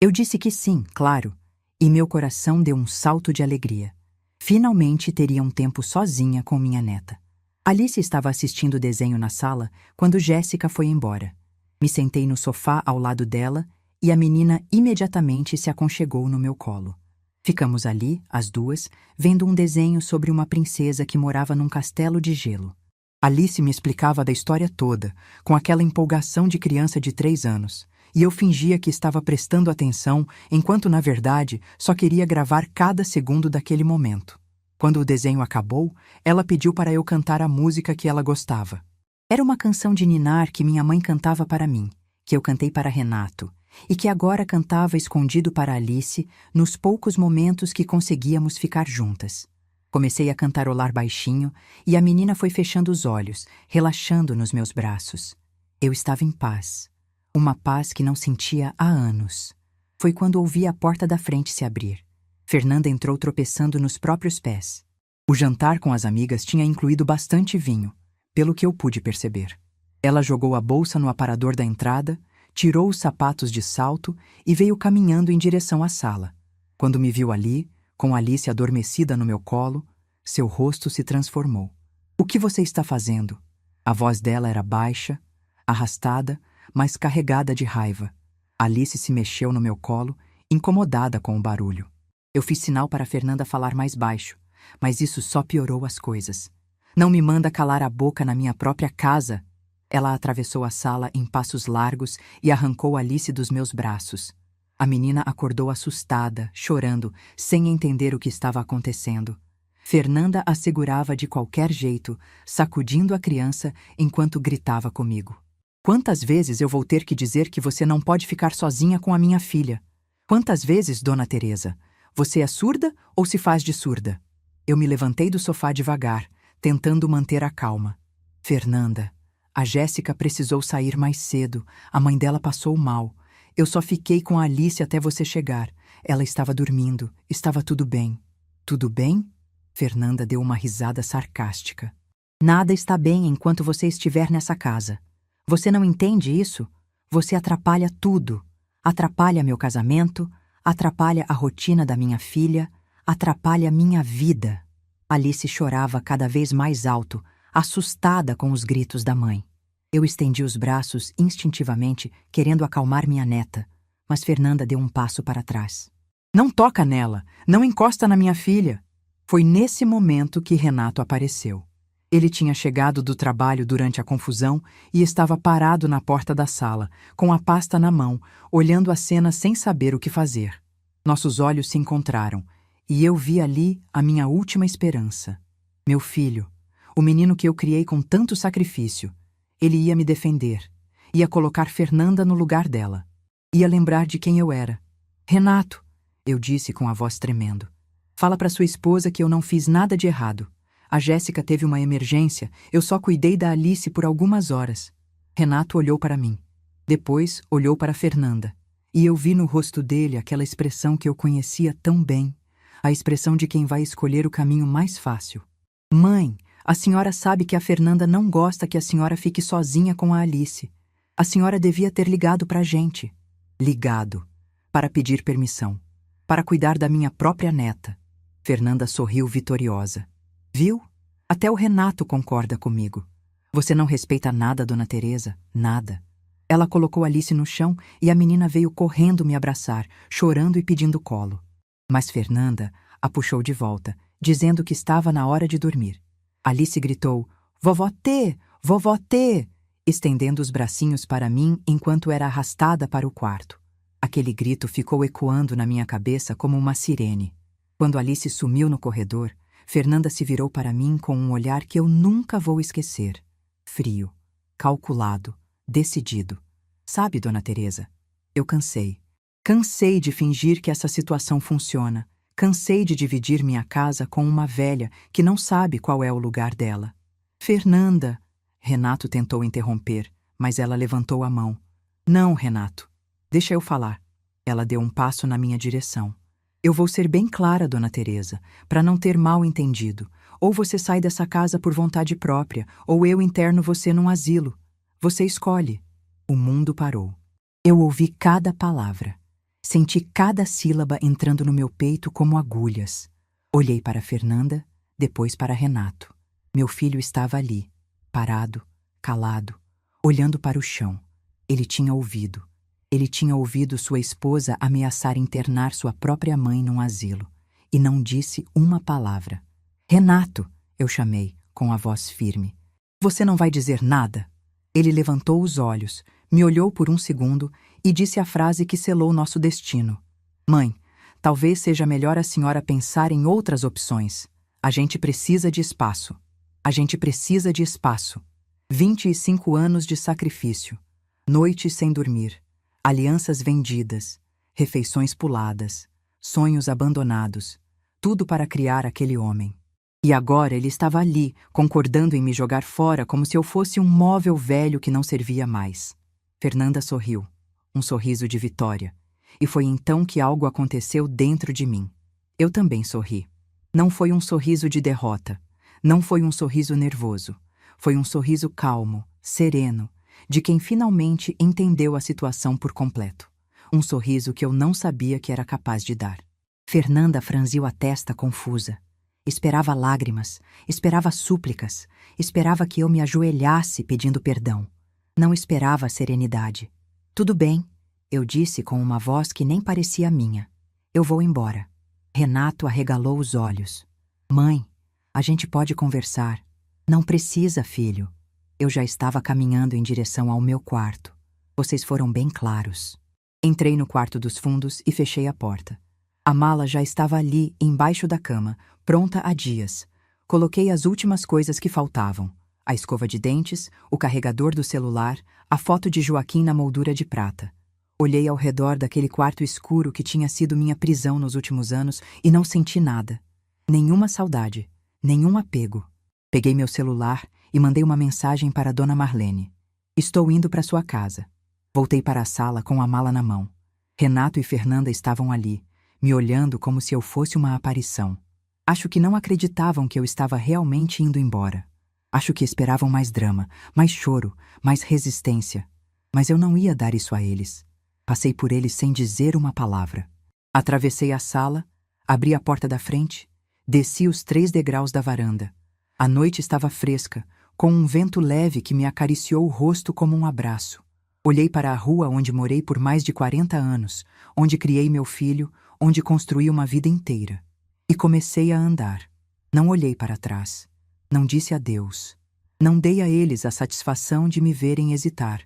Eu disse que sim, claro, e meu coração deu um salto de alegria. Finalmente teria um tempo sozinha com minha neta. Alice estava assistindo o desenho na sala quando Jéssica foi embora. Me sentei no sofá ao lado dela e a menina imediatamente se aconchegou no meu colo. Ficamos ali, as duas, vendo um desenho sobre uma princesa que morava num castelo de gelo. Alice me explicava da história toda, com aquela empolgação de criança de 3 anos, e eu fingia que estava prestando atenção, enquanto na verdade só queria gravar cada segundo daquele momento. Quando o desenho acabou, ela pediu para eu cantar a música que ela gostava. Era uma canção de ninar que minha mãe cantava para mim, que eu cantei para Renato, e que agora cantava escondido para Alice nos poucos momentos que conseguíamos ficar juntas. Comecei a cantarolar baixinho e a menina foi fechando os olhos, relaxando nos meus braços. Eu estava em paz. Uma paz que não sentia há anos. Foi quando ouvi a porta da frente se abrir. Fernanda entrou tropeçando nos próprios pés. O jantar com as amigas tinha incluído bastante vinho, pelo que eu pude perceber. Ela jogou a bolsa no aparador da entrada, tirou os sapatos de salto e veio caminhando em direção à sala. Quando me viu ali, com Alice adormecida no meu colo, seu rosto se transformou. "O que você está fazendo?" A voz dela era baixa, arrastada, mas carregada de raiva. Alice se mexeu no meu colo, incomodada com o barulho. Eu fiz sinal para Fernanda falar mais baixo, mas isso só piorou as coisas. "Não me manda calar a boca na minha própria casa!" Ela atravessou a sala em passos largos e arrancou Alice dos meus braços. A menina acordou assustada, chorando, sem entender o que estava acontecendo. Fernanda a segurava de qualquer jeito, sacudindo a criança enquanto gritava comigo. "Quantas vezes eu vou ter que dizer que você não pode ficar sozinha com a minha filha? Quantas vezes, Dona Teresa? Você é surda ou se faz de surda?" Eu me levantei do sofá devagar, tentando manter a calma. "Fernanda, a Jéssica precisou sair mais cedo. A mãe dela passou mal. Eu só fiquei com a Alice até você chegar. Ela estava dormindo. Estava tudo bem." "Tudo bem?" Fernanda deu uma risada sarcástica. "Nada está bem enquanto você estiver nessa casa. Você não entende isso? Você atrapalha tudo. Atrapalha meu casamento, atrapalha a rotina da minha filha, atrapalha minha vida." Alice chorava cada vez mais alto, assustada com os gritos da mãe. Eu estendi os braços instintivamente, querendo acalmar minha neta, mas Fernanda deu um passo para trás. "Não toca nela! Não encosta na minha filha!" Foi nesse momento que Renato apareceu. Ele tinha chegado do trabalho durante a confusão e estava parado na porta da sala, com a pasta na mão, olhando a cena sem saber o que fazer. Nossos olhos se encontraram, e eu vi ali a minha última esperança. Meu filho, o menino que eu criei com tanto sacrifício. Ele ia me defender, ia colocar Fernanda no lugar dela, ia lembrar de quem eu era. "Renato", eu disse com a voz tremendo, "fala para sua esposa que eu não fiz nada de errado. A Jéssica teve uma emergência, eu só cuidei da Alice por algumas horas." Renato olhou para mim. Depois olhou para Fernanda. E eu vi no rosto dele aquela expressão que eu conhecia tão bem, a expressão de quem vai escolher o caminho mais fácil. "Mãe, a senhora sabe que a Fernanda não gosta que a senhora fique sozinha com a Alice. A senhora devia ter ligado para a gente." Ligado. Para pedir permissão. Para cuidar da minha própria neta. Fernanda sorriu vitoriosa. "Viu? Até o Renato concorda comigo. Você não respeita nada, Dona Teresa, nada." Ela colocou Alice no chão e a menina veio correndo me abraçar, chorando e pedindo colo. Mas Fernanda a puxou de volta, dizendo que estava na hora de dormir. Alice gritou: Vovó T! Vovó T! Estendendo os bracinhos para mim enquanto era arrastada para o quarto. Aquele grito ficou ecoando na minha cabeça como uma sirene. Quando Alice sumiu no corredor, Fernanda se virou para mim com um olhar que eu nunca vou esquecer. Frio, calculado, decidido. Sabe, Dona Teresa, eu cansei. Cansei de fingir que essa situação funciona. Cansei de dividir minha casa com uma velha que não sabe qual é o lugar dela. Fernanda! Renato tentou interromper, mas ela levantou a mão. Não, Renato. Deixa eu falar. Ela deu um passo na minha direção. Eu vou ser bem clara, Dona Teresa, para não ter mal entendido. Ou você sai dessa casa por vontade própria, ou eu interno você num asilo. Você escolhe. O mundo parou. Eu ouvi cada palavra. Senti cada sílaba entrando no meu peito como agulhas. Olhei para Fernanda, depois para Renato. Meu filho estava ali, parado, calado, olhando para o chão. Ele tinha ouvido. Ele tinha ouvido sua esposa ameaçar internar sua própria mãe num asilo. E não disse uma palavra. Renato, eu chamei, com a voz firme. Você não vai dizer nada? Ele levantou os olhos, me olhou por um segundo e disse a frase que selou nosso destino. Mãe, talvez seja melhor a senhora pensar em outras opções. A gente precisa de espaço. A gente precisa de espaço. 25 anos de sacrifício. Noites sem dormir. Alianças vendidas. Refeições puladas. Sonhos abandonados. Tudo para criar aquele homem. E agora ele estava ali, concordando em me jogar fora como se eu fosse um móvel velho que não servia mais. Fernanda sorriu. Um sorriso de vitória. E foi então que algo aconteceu dentro de mim. Eu também sorri. Não foi um sorriso de derrota. Não foi um sorriso nervoso. Foi um sorriso calmo, sereno, de quem finalmente entendeu a situação por completo. Um sorriso que eu não sabia que era capaz de dar. Fernanda franziu a testa confusa. Esperava lágrimas, esperava súplicas, esperava que eu me ajoelhasse pedindo perdão. Não esperava serenidade. Tudo bem, eu disse com uma voz que nem parecia minha. Eu vou embora. Renato arregalou os olhos. Mãe, a gente pode conversar. Não precisa, filho. Eu já estava caminhando em direção ao meu quarto. Vocês foram bem claros. Entrei no quarto dos fundos e fechei a porta. A mala já estava ali, embaixo da cama, pronta há dias. Coloquei as últimas coisas que faltavam. A escova de dentes, o carregador do celular, a foto de Joaquim na moldura de prata. Olhei ao redor daquele quarto escuro que tinha sido minha prisão nos últimos anos e não senti nada. Nenhuma saudade, nenhum apego. Peguei meu celular e mandei uma mensagem para Dona Marlene. Estou indo para sua casa. Voltei para a sala com a mala na mão. Renato e Fernanda estavam ali, me olhando como se eu fosse uma aparição. Acho que não acreditavam que eu estava realmente indo embora. Acho que esperavam mais drama, mais choro, mais resistência. Mas eu não ia dar isso a eles. Passei por eles sem dizer uma palavra. Atravessei a sala, abri a porta da frente, desci os 3 degraus da varanda. A noite estava fresca, com um vento leve que me acariciou o rosto como um abraço. Olhei para a rua onde morei por mais de 40 anos, onde criei meu filho, onde construí uma vida inteira. E comecei a andar. Não olhei para trás. Não disse adeus. Não dei a eles a satisfação de me verem hesitar.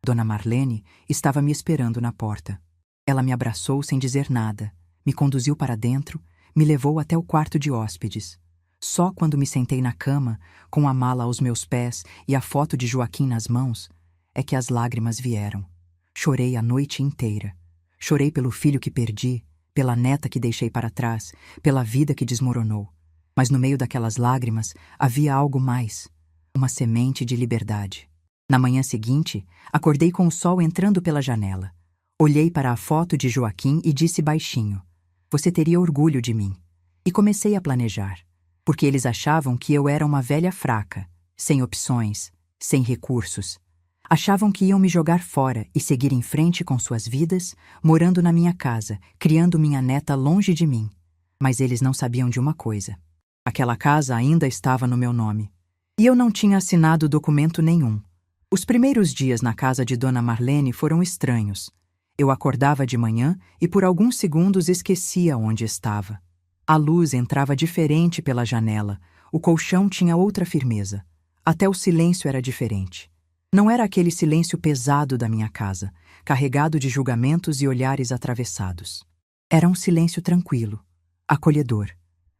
Dona Marlene estava me esperando na porta. Ela me abraçou sem dizer nada, me conduziu para dentro, me levou até o quarto de hóspedes. Só quando me sentei na cama, com a mala aos meus pés e a foto de Joaquim nas mãos, é que as lágrimas vieram. Chorei a noite inteira. Chorei pelo filho que perdi, pela neta que deixei para trás, pela vida que desmoronou. Mas no meio daquelas lágrimas havia algo mais, uma semente de liberdade. Na manhã seguinte, acordei com o sol entrando pela janela. Olhei para a foto de Joaquim e disse baixinho: "Você teria orgulho de mim." E comecei a planejar, porque eles achavam que eu era uma velha fraca, sem opções, sem recursos. Achavam que iam me jogar fora e seguir em frente com suas vidas, morando na minha casa, criando minha neta longe de mim. Mas eles não sabiam de uma coisa. Aquela casa ainda estava no meu nome. E eu não tinha assinado documento nenhum. Os primeiros dias na casa de Dona Marlene foram estranhos. Eu acordava de manhã e por alguns segundos esquecia onde estava. A luz entrava diferente pela janela, o colchão tinha outra firmeza. Até o silêncio era diferente. Não era aquele silêncio pesado da minha casa, carregado de julgamentos e olhares atravessados. Era um silêncio tranquilo, acolhedor.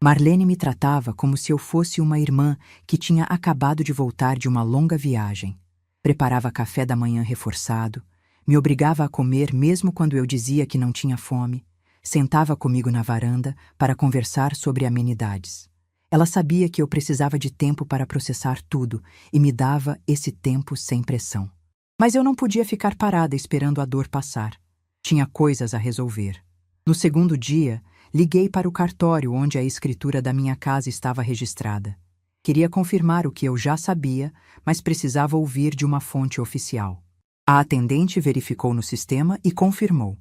Marlene me tratava como se eu fosse uma irmã que tinha acabado de voltar de uma longa viagem. Preparava café da manhã reforçado, me obrigava a comer mesmo quando eu dizia que não tinha fome, sentava comigo na varanda para conversar sobre amenidades. Ela sabia que eu precisava de tempo para processar tudo e me dava esse tempo sem pressão. Mas eu não podia ficar parada esperando a dor passar. Tinha coisas a resolver. No segundo dia, liguei para o cartório onde a escritura da minha casa estava registrada. Queria confirmar o que eu já sabia, mas precisava ouvir de uma fonte oficial. A atendente verificou no sistema e confirmou.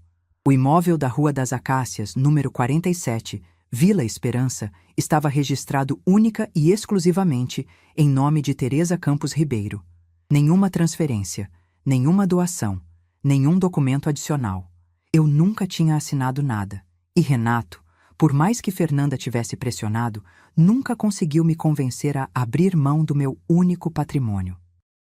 O imóvel da Rua das Acácias, número 47, Vila Esperança, estava registrado única e exclusivamente em nome de Teresa Campos Ribeiro. Nenhuma transferência, nenhuma doação, nenhum documento adicional. Eu nunca tinha assinado nada. E Renato, por mais que Fernanda tivesse pressionado, nunca conseguiu me convencer a abrir mão do meu único patrimônio.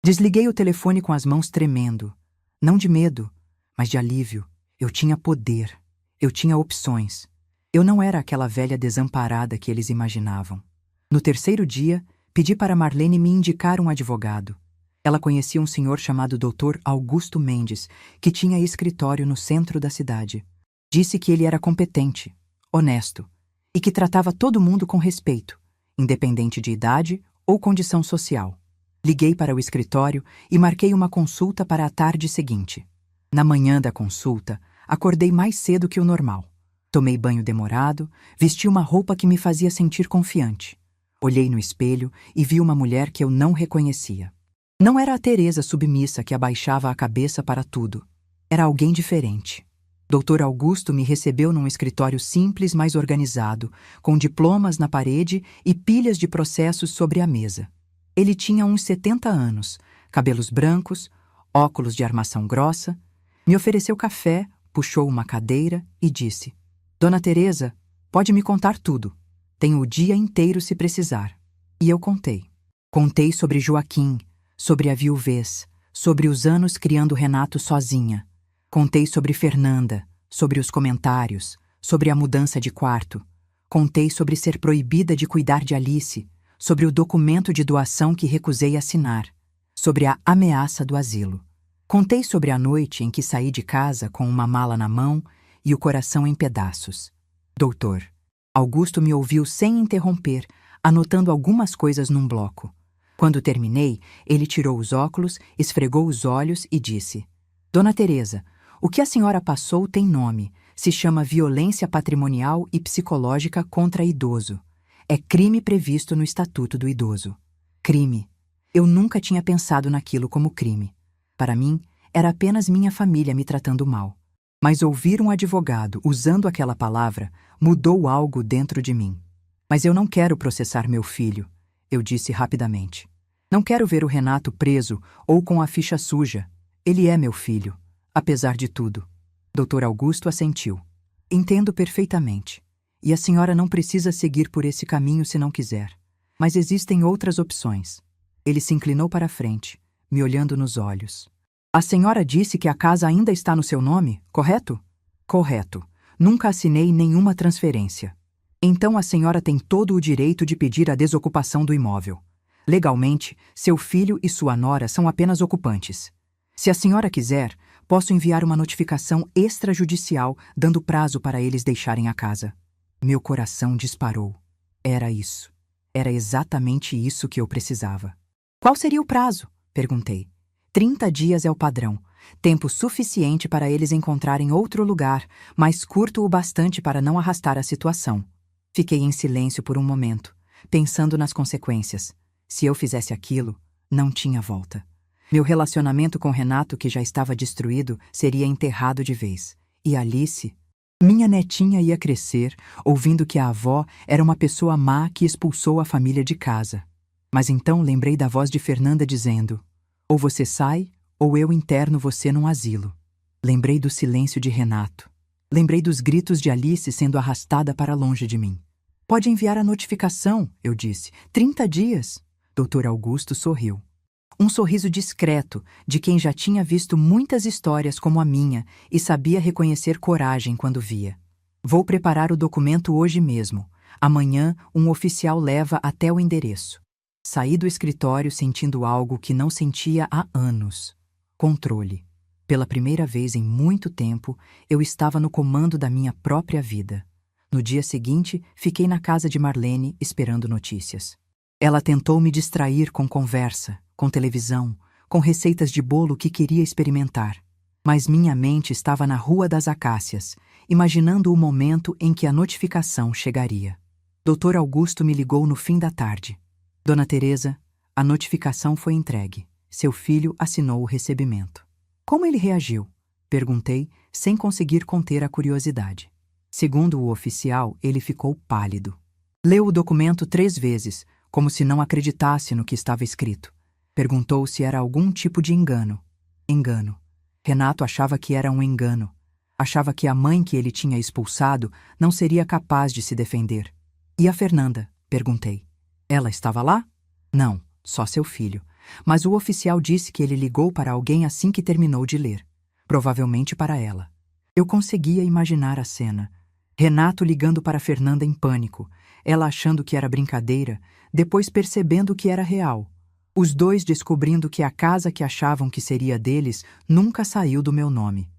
Desliguei o telefone com as mãos tremendo. Não de medo, mas de alívio. Eu tinha poder. Eu tinha opções. Eu não era aquela velha desamparada que eles imaginavam. No terceiro dia, pedi para Marlene me indicar um advogado. Ela conhecia um senhor chamado Dr. Augusto Mendes, que tinha escritório no centro da cidade. Disse que ele era competente, honesto, e que tratava todo mundo com respeito, independente de idade ou condição social. Liguei para o escritório e marquei uma consulta para a tarde seguinte. Na manhã da consulta, acordei mais cedo que o normal. Tomei banho demorado, vesti uma roupa que me fazia sentir confiante. Olhei no espelho e vi uma mulher que eu não reconhecia. Não era a Teresa submissa que abaixava a cabeça para tudo. Era alguém diferente. Dr. Augusto me recebeu num escritório simples, mas organizado, com diplomas na parede e pilhas de processos sobre a mesa. Ele tinha uns 70 anos, cabelos brancos, óculos de armação grossa, me ofereceu café, puxou uma cadeira e disse: Dona Teresa, pode me contar tudo. Tenho o dia inteiro se precisar. E eu contei. Contei sobre Joaquim, sobre a viuvez, sobre os anos criando Renato sozinha. Contei sobre Fernanda, sobre os comentários, sobre a mudança de quarto. Contei sobre ser proibida de cuidar de Alice, sobre o documento de doação que recusei assinar, sobre a ameaça do asilo. Contei sobre a noite em que saí de casa com uma mala na mão e o coração em pedaços. Doutor, Augusto me ouviu sem interromper, anotando algumas coisas num bloco. Quando terminei, ele tirou os óculos, esfregou os olhos e disse: Dona Teresa, o que a senhora passou tem nome. Se chama violência patrimonial e psicológica contra idoso. É crime previsto no Estatuto do Idoso. Crime. Eu nunca tinha pensado naquilo como crime. Para mim, era apenas minha família me tratando mal. Mas ouvir um advogado usando aquela palavra mudou algo dentro de mim. Mas eu não quero processar meu filho, eu disse rapidamente. Não quero ver o Renato preso ou com a ficha suja. Ele é meu filho, apesar de tudo. Dr. Augusto assentiu. Entendo perfeitamente. E a senhora não precisa seguir por esse caminho se não quiser. Mas existem outras opções. Ele se inclinou para a frente, me olhando nos olhos. A senhora disse que a casa ainda está no seu nome, correto? Correto. Nunca assinei nenhuma transferência. Então a senhora tem todo o direito de pedir a desocupação do imóvel. Legalmente, seu filho e sua nora são apenas ocupantes. Se a senhora quiser, posso enviar uma notificação extrajudicial dando prazo para eles deixarem a casa. Meu coração disparou. Era isso. Era exatamente isso que eu precisava. Qual seria o prazo? Perguntei. 30 dias é o padrão. Tempo suficiente para eles encontrarem outro lugar, mas curto o bastante para não arrastar a situação. Fiquei em silêncio por um momento, pensando nas consequências. Se eu fizesse aquilo, não tinha volta. Meu relacionamento com Renato, que já estava destruído, seria enterrado de vez. E Alice? Minha netinha ia crescer, ouvindo que a avó era uma pessoa má que expulsou a família de casa. Mas então lembrei da voz de Fernanda dizendo: ou você sai, ou eu interno você num asilo. Lembrei do silêncio de Renato. Lembrei dos gritos de Alice sendo arrastada para longe de mim. Pode enviar a notificação, eu disse. 30 dias. Dr. Augusto sorriu. Um sorriso discreto, de quem já tinha visto muitas histórias como a minha e sabia reconhecer coragem quando via. Vou preparar o documento hoje mesmo. Amanhã, um oficial leva até o endereço. Saí do escritório sentindo algo que não sentia há anos. Controle. Pela primeira vez em muito tempo, eu estava no comando da minha própria vida. No dia seguinte, fiquei na casa de Marlene esperando notícias. Ela tentou me distrair com conversa, com televisão, com receitas de bolo que queria experimentar. Mas minha mente estava na Rua das Acácias, imaginando o momento em que a notificação chegaria. Dr. Augusto me ligou no fim da tarde. Dona Teresa, a notificação foi entregue. Seu filho assinou o recebimento. Como ele reagiu? Perguntei, sem conseguir conter a curiosidade. Segundo o oficial, ele ficou pálido. Leu o documento 3 vezes, como se não acreditasse no que estava escrito. Perguntou se era algum tipo de engano. Engano. Renato achava que era um engano. Achava que a mãe que ele tinha expulsado não seria capaz de se defender. E a Fernanda? Perguntei. Ela estava lá? Não, só seu filho. Mas o oficial disse que ele ligou para alguém assim que terminou de ler. Provavelmente para ela. Eu conseguia imaginar a cena. Renato ligando para Fernanda em pânico, ela achando que era brincadeira, depois percebendo que era real. Os dois descobrindo que a casa que achavam que seria deles nunca saiu do meu nome.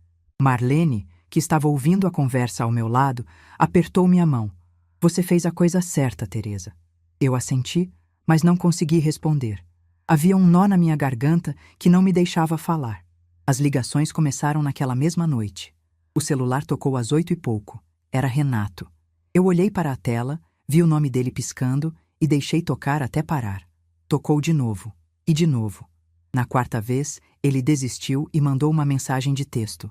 Marlene, que estava ouvindo a conversa ao meu lado, apertou minha mão. Você fez a coisa certa, Teresa. Eu assenti, mas não consegui responder. Havia um nó na minha garganta que não me deixava falar. As ligações começaram naquela mesma noite. O celular tocou às 8 e pouco. Era Renato. Eu olhei para a tela, vi o nome dele piscando e deixei tocar até parar. Tocou de novo, e de novo. Na 4ª vez, ele desistiu e mandou uma mensagem de texto.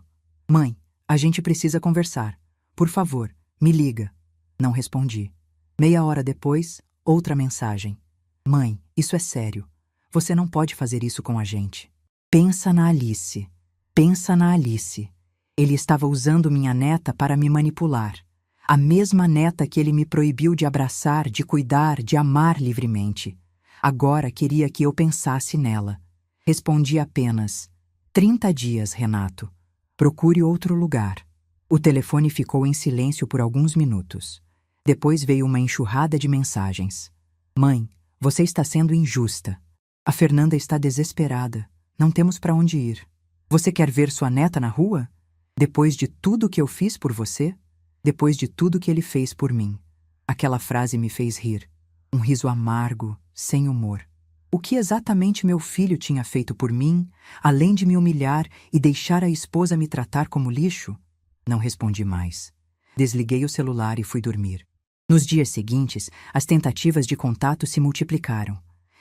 Mãe, a gente precisa conversar. Por favor, me liga. Não respondi. Meia hora depois, outra mensagem. Mãe, isso é sério. Você não pode fazer isso com a gente. Pensa na Alice. Pensa na Alice. Ele estava usando minha neta para me manipular. A mesma neta que ele me proibiu de abraçar, de cuidar, de amar livremente. Agora queria que eu pensasse nela. Respondi apenas: 30 dias, Renato. Procure outro lugar. O telefone ficou em silêncio por alguns minutos. Depois veio uma enxurrada de mensagens. Mãe, você está sendo injusta. A Fernanda está desesperada. Não temos para onde ir. Você quer ver sua neta na rua? Depois de tudo que eu fiz por você? Depois de tudo que ele fez por mim. Aquela frase me fez rir. Um riso amargo, sem humor. O que exatamente meu filho tinha feito por mim, além de me humilhar e deixar a esposa me tratar como lixo? Não respondi mais. Desliguei o celular e fui dormir. Nos dias seguintes, as tentativas de contato se multiplicaram.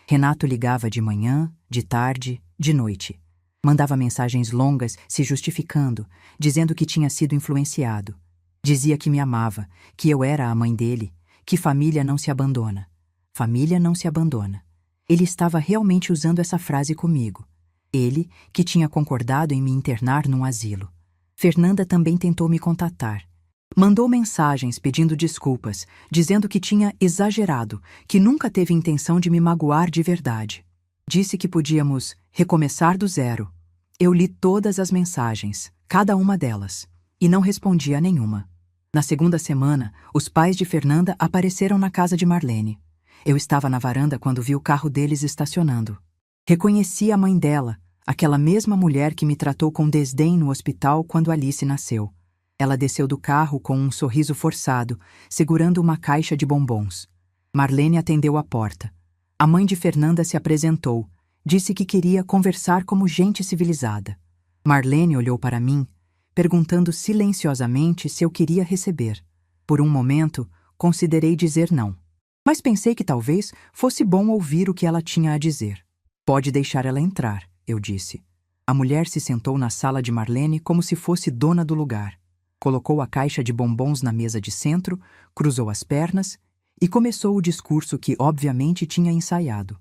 Renato ligava de manhã, de tarde, de noite. Mandava mensagens longas se justificando, dizendo que tinha sido influenciado. Dizia que me amava, que eu era a mãe dele, que família não se abandona. Família não se abandona. Ele estava realmente usando essa frase comigo. Ele, que tinha concordado em me internar num asilo. Fernanda também tentou me contatar. Mandou mensagens pedindo desculpas, dizendo que tinha exagerado, que nunca teve intenção de me magoar de verdade. Disse que podíamos recomeçar do zero. Eu li todas as mensagens, cada uma delas, e não respondi a nenhuma. Na 2ª semana, os pais de Fernanda apareceram na casa de Marlene. Eu estava na varanda quando vi o carro deles estacionando. Reconheci a mãe dela, aquela mesma mulher que me tratou com desdém no hospital quando Alice nasceu. Ela desceu do carro com um sorriso forçado, segurando uma caixa de bombons. Marlene atendeu a porta. A mãe de Fernanda se apresentou, disse que queria conversar como gente civilizada. Marlene olhou para mim, perguntando silenciosamente se eu queria receber. Por um momento, considerei dizer não. Mas pensei que talvez fosse bom ouvir o que ela tinha a dizer. Pode deixar ela entrar, eu disse. A mulher se sentou na sala de Marlene como se fosse dona do lugar. Colocou a caixa de bombons na mesa de centro, cruzou as pernas e começou o discurso que, obviamente, tinha ensaiado.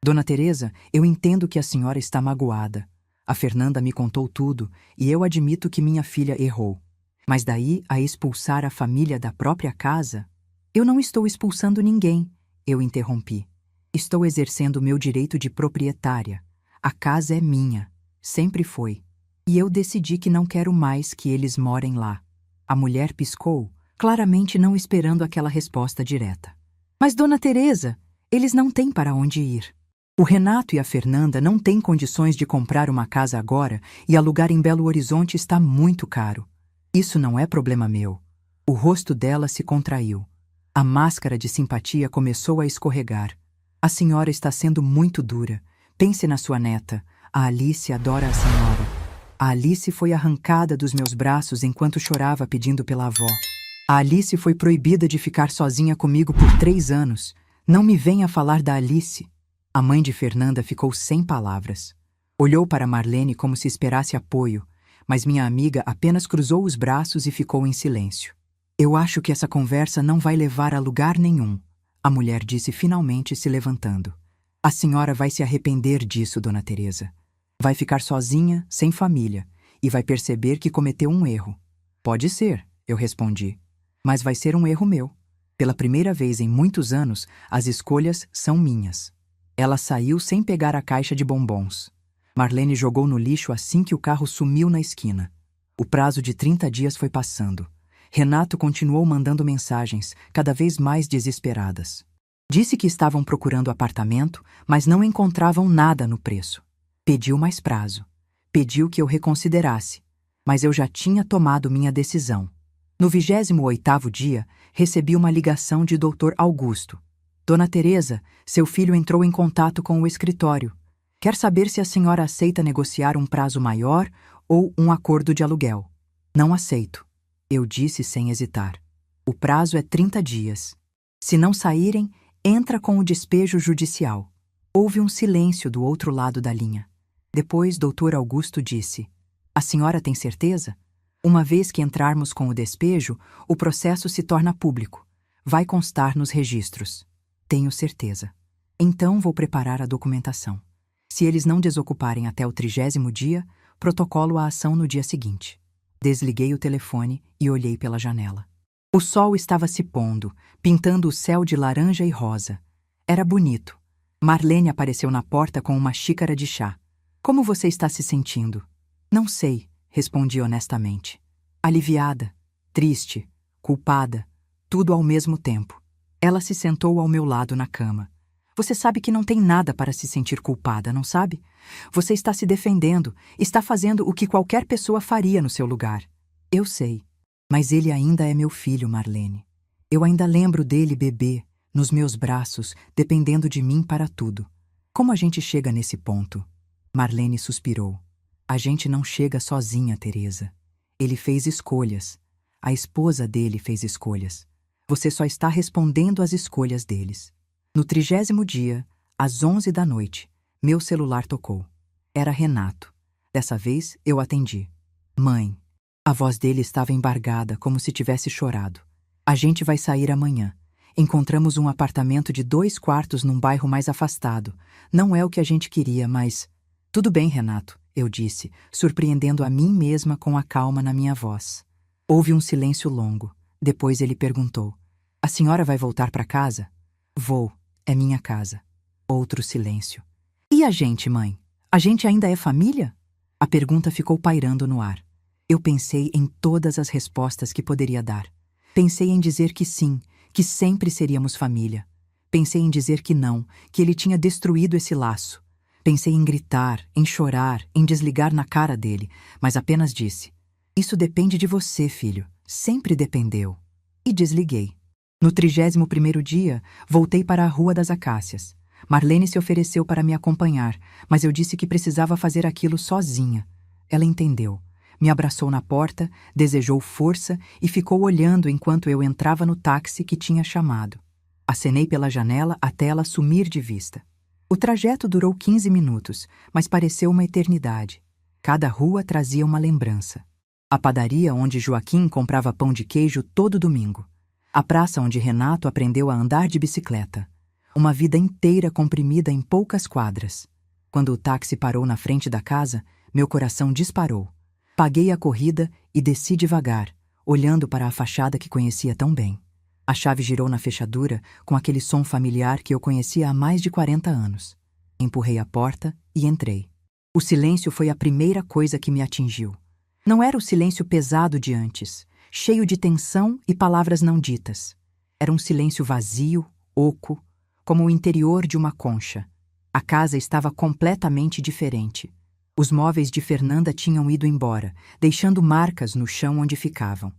Dona Teresa, eu entendo que a senhora está magoada. A Fernanda me contou tudo e eu admito que minha filha errou. Mas daí a expulsar a família da própria casa? Eu não estou expulsando ninguém, eu interrompi. Estou exercendo meu direito de proprietária. A casa é minha. Sempre foi. E eu decidi que não quero mais que eles morem lá. A mulher piscou, claramente não esperando aquela resposta direta. Mas, Dona Teresa, eles não têm para onde ir. O Renato e a Fernanda não têm condições de comprar uma casa agora e alugar em Belo Horizonte está muito caro. Isso não é problema meu. O rosto dela se contraiu. A máscara de simpatia começou a escorregar. A senhora está sendo muito dura. Pense na sua neta. A Alice adora a senhora. A Alice foi arrancada dos meus braços enquanto chorava pedindo pela avó. A Alice foi proibida de ficar sozinha comigo por 3 anos. Não me venha falar da Alice. A mãe de Fernanda ficou sem palavras. Olhou para Marlene como se esperasse apoio, mas minha amiga apenas cruzou os braços e ficou em silêncio. Eu acho que essa conversa não vai levar a lugar nenhum, a mulher disse finalmente se levantando. A senhora vai se arrepender disso, Dona Teresa. Vai ficar sozinha, sem família, e vai perceber que cometeu um erro. Pode ser, eu respondi. Mas vai ser um erro meu. Pela primeira vez em muitos anos, as escolhas são minhas. Ela saiu sem pegar a caixa de bombons. Marlene jogou no lixo assim que o carro sumiu na esquina. O prazo de 30 dias foi passando. Renato continuou mandando mensagens, cada vez mais desesperadas. Disse que estavam procurando apartamento, mas não encontravam nada no preço. Pediu mais prazo. Pediu que eu reconsiderasse. Mas eu já tinha tomado minha decisão. No 28º dia, recebi uma ligação de Dr. Augusto. Dona Teresa, seu filho entrou em contato com o escritório. Quer saber se a senhora aceita negociar um prazo maior ou um acordo de aluguel. Não aceito, eu disse sem hesitar. O prazo é 30 dias. Se não saírem, entra com o despejo judicial. Houve um silêncio do outro lado da linha. Depois, Dr. Augusto disse: A senhora tem certeza? Uma vez que entrarmos com o despejo, o processo se torna público. Vai constar nos registros. Tenho certeza. Então vou preparar a documentação. Se eles não desocuparem até o 30º dia, protocolo a ação no dia seguinte. Desliguei o telefone e olhei pela janela. O sol estava se pondo, pintando o céu de laranja e rosa. Era bonito. Marlene apareceu na porta com uma xícara de chá. Como você está se sentindo? Não sei, respondi honestamente. Aliviada, triste, culpada, tudo ao mesmo tempo. Ela se sentou ao meu lado na cama. Você sabe que não tem nada para se sentir culpada, não sabe? Você está se defendendo, está fazendo o que qualquer pessoa faria no seu lugar. Eu sei, mas ele ainda é meu filho, Marlene. Eu ainda lembro dele bebê, nos meus braços, dependendo de mim para tudo. Como a gente chega nesse ponto? Marlene suspirou. A gente não chega sozinha, Teresa. Ele fez escolhas. A esposa dele fez escolhas. Você só está respondendo às escolhas deles. No 30º dia, às 11 da noite, meu celular tocou. Era Renato. Dessa vez, eu atendi. Mãe. A voz dele estava embargada, como se tivesse chorado. A gente vai sair amanhã. Encontramos um apartamento de 2 quartos num bairro mais afastado. Não é o que a gente queria, mas... Tudo bem, Renato, eu disse, surpreendendo a mim mesma com a calma na minha voz. Houve um silêncio longo. Depois ele perguntou: A senhora vai voltar para casa? Vou. É minha casa. Outro silêncio. E a gente, mãe? A gente ainda é família? A pergunta ficou pairando no ar. Eu pensei em todas as respostas que poderia dar. Pensei em dizer que sim, que sempre seríamos família. Pensei em dizer que não, que ele tinha destruído esse laço. Pensei em gritar, em chorar, em desligar na cara dele, mas apenas disse: Isso depende de você, filho. Sempre dependeu. E desliguei. No 31º dia, voltei para a Rua das Acácias. Marlene se ofereceu para me acompanhar, mas eu disse que precisava fazer aquilo sozinha. Ela entendeu. Me abraçou na porta, desejou força e ficou olhando enquanto eu entrava no táxi que tinha chamado. Acenei pela janela até ela sumir de vista. O trajeto durou 15 minutos, mas pareceu uma eternidade. Cada rua trazia uma lembrança. A padaria onde Joaquim comprava pão de queijo todo domingo. A praça onde Renato aprendeu a andar de bicicleta. Uma vida inteira comprimida em poucas quadras. Quando o táxi parou na frente da casa, meu coração disparou. Paguei a corrida e desci devagar, olhando para a fachada que conhecia tão bem. A chave girou na fechadura com aquele som familiar que eu conhecia há mais de 40 anos. Empurrei a porta e entrei. O silêncio foi a primeira coisa que me atingiu. Não era o silêncio pesado de antes, cheio de tensão e palavras não ditas. Era um silêncio vazio, oco, como o interior de uma concha. A casa estava completamente diferente. Os móveis de Fernanda tinham ido embora, deixando marcas no chão onde ficavam.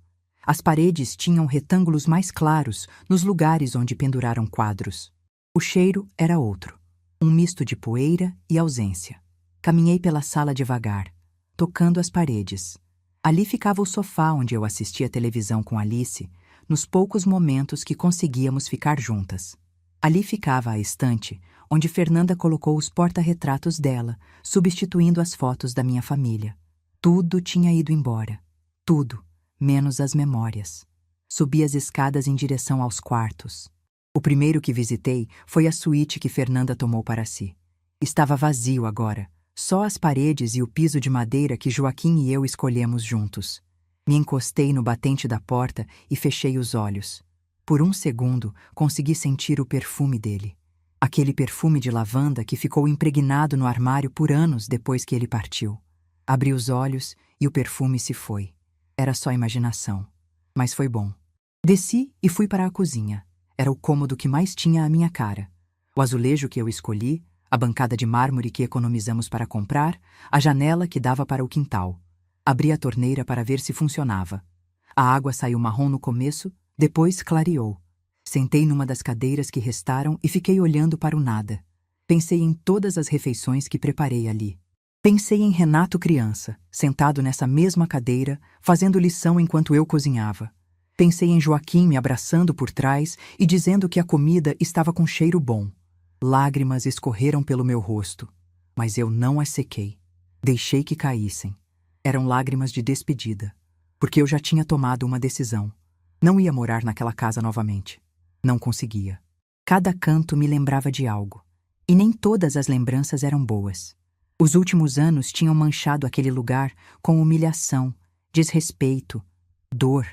As paredes tinham retângulos mais claros nos lugares onde penduraram quadros. O cheiro era outro, um misto de poeira e ausência. Caminhei pela sala devagar, tocando as paredes. Ali ficava o sofá onde eu assistia televisão com Alice, nos poucos momentos que conseguíamos ficar juntas. Ali ficava a estante, onde Fernanda colocou os porta-retratos dela, substituindo as fotos da minha família. Tudo tinha ido embora. Tudo, menos as memórias. Subi as escadas em direção aos quartos. O primeiro que visitei foi a suíte que Fernanda tomou para si. Estava vazio agora. Só as paredes e o piso de madeira que Joaquim e eu escolhemos juntos. Me encostei no batente da porta e fechei os olhos. Por um segundo, consegui sentir o perfume dele. Aquele perfume de lavanda que ficou impregnado no armário por anos depois que ele partiu. Abri os olhos e o perfume se foi. Era só imaginação. Mas foi bom. Desci e fui para a cozinha. Era o cômodo que mais tinha a minha cara. O azulejo que eu escolhi, a bancada de mármore que economizamos para comprar, a janela que dava para o quintal. Abri a torneira para ver se funcionava. A água saiu marrom no começo, depois clareou. Sentei numa das cadeiras que restaram e fiquei olhando para o nada. Pensei em todas as refeições que preparei ali. Pensei em Renato criança, sentado nessa mesma cadeira, fazendo lição enquanto eu cozinhava. Pensei em Joaquim me abraçando por trás e dizendo que a comida estava com cheiro bom. Lágrimas escorreram pelo meu rosto, mas eu não as sequei. Deixei que caíssem. Eram lágrimas de despedida, porque eu já tinha tomado uma decisão. Não ia morar naquela casa novamente. Não conseguia. Cada canto me lembrava de algo, e nem todas as lembranças eram boas. Os últimos anos tinham manchado aquele lugar com humilhação, desrespeito, dor.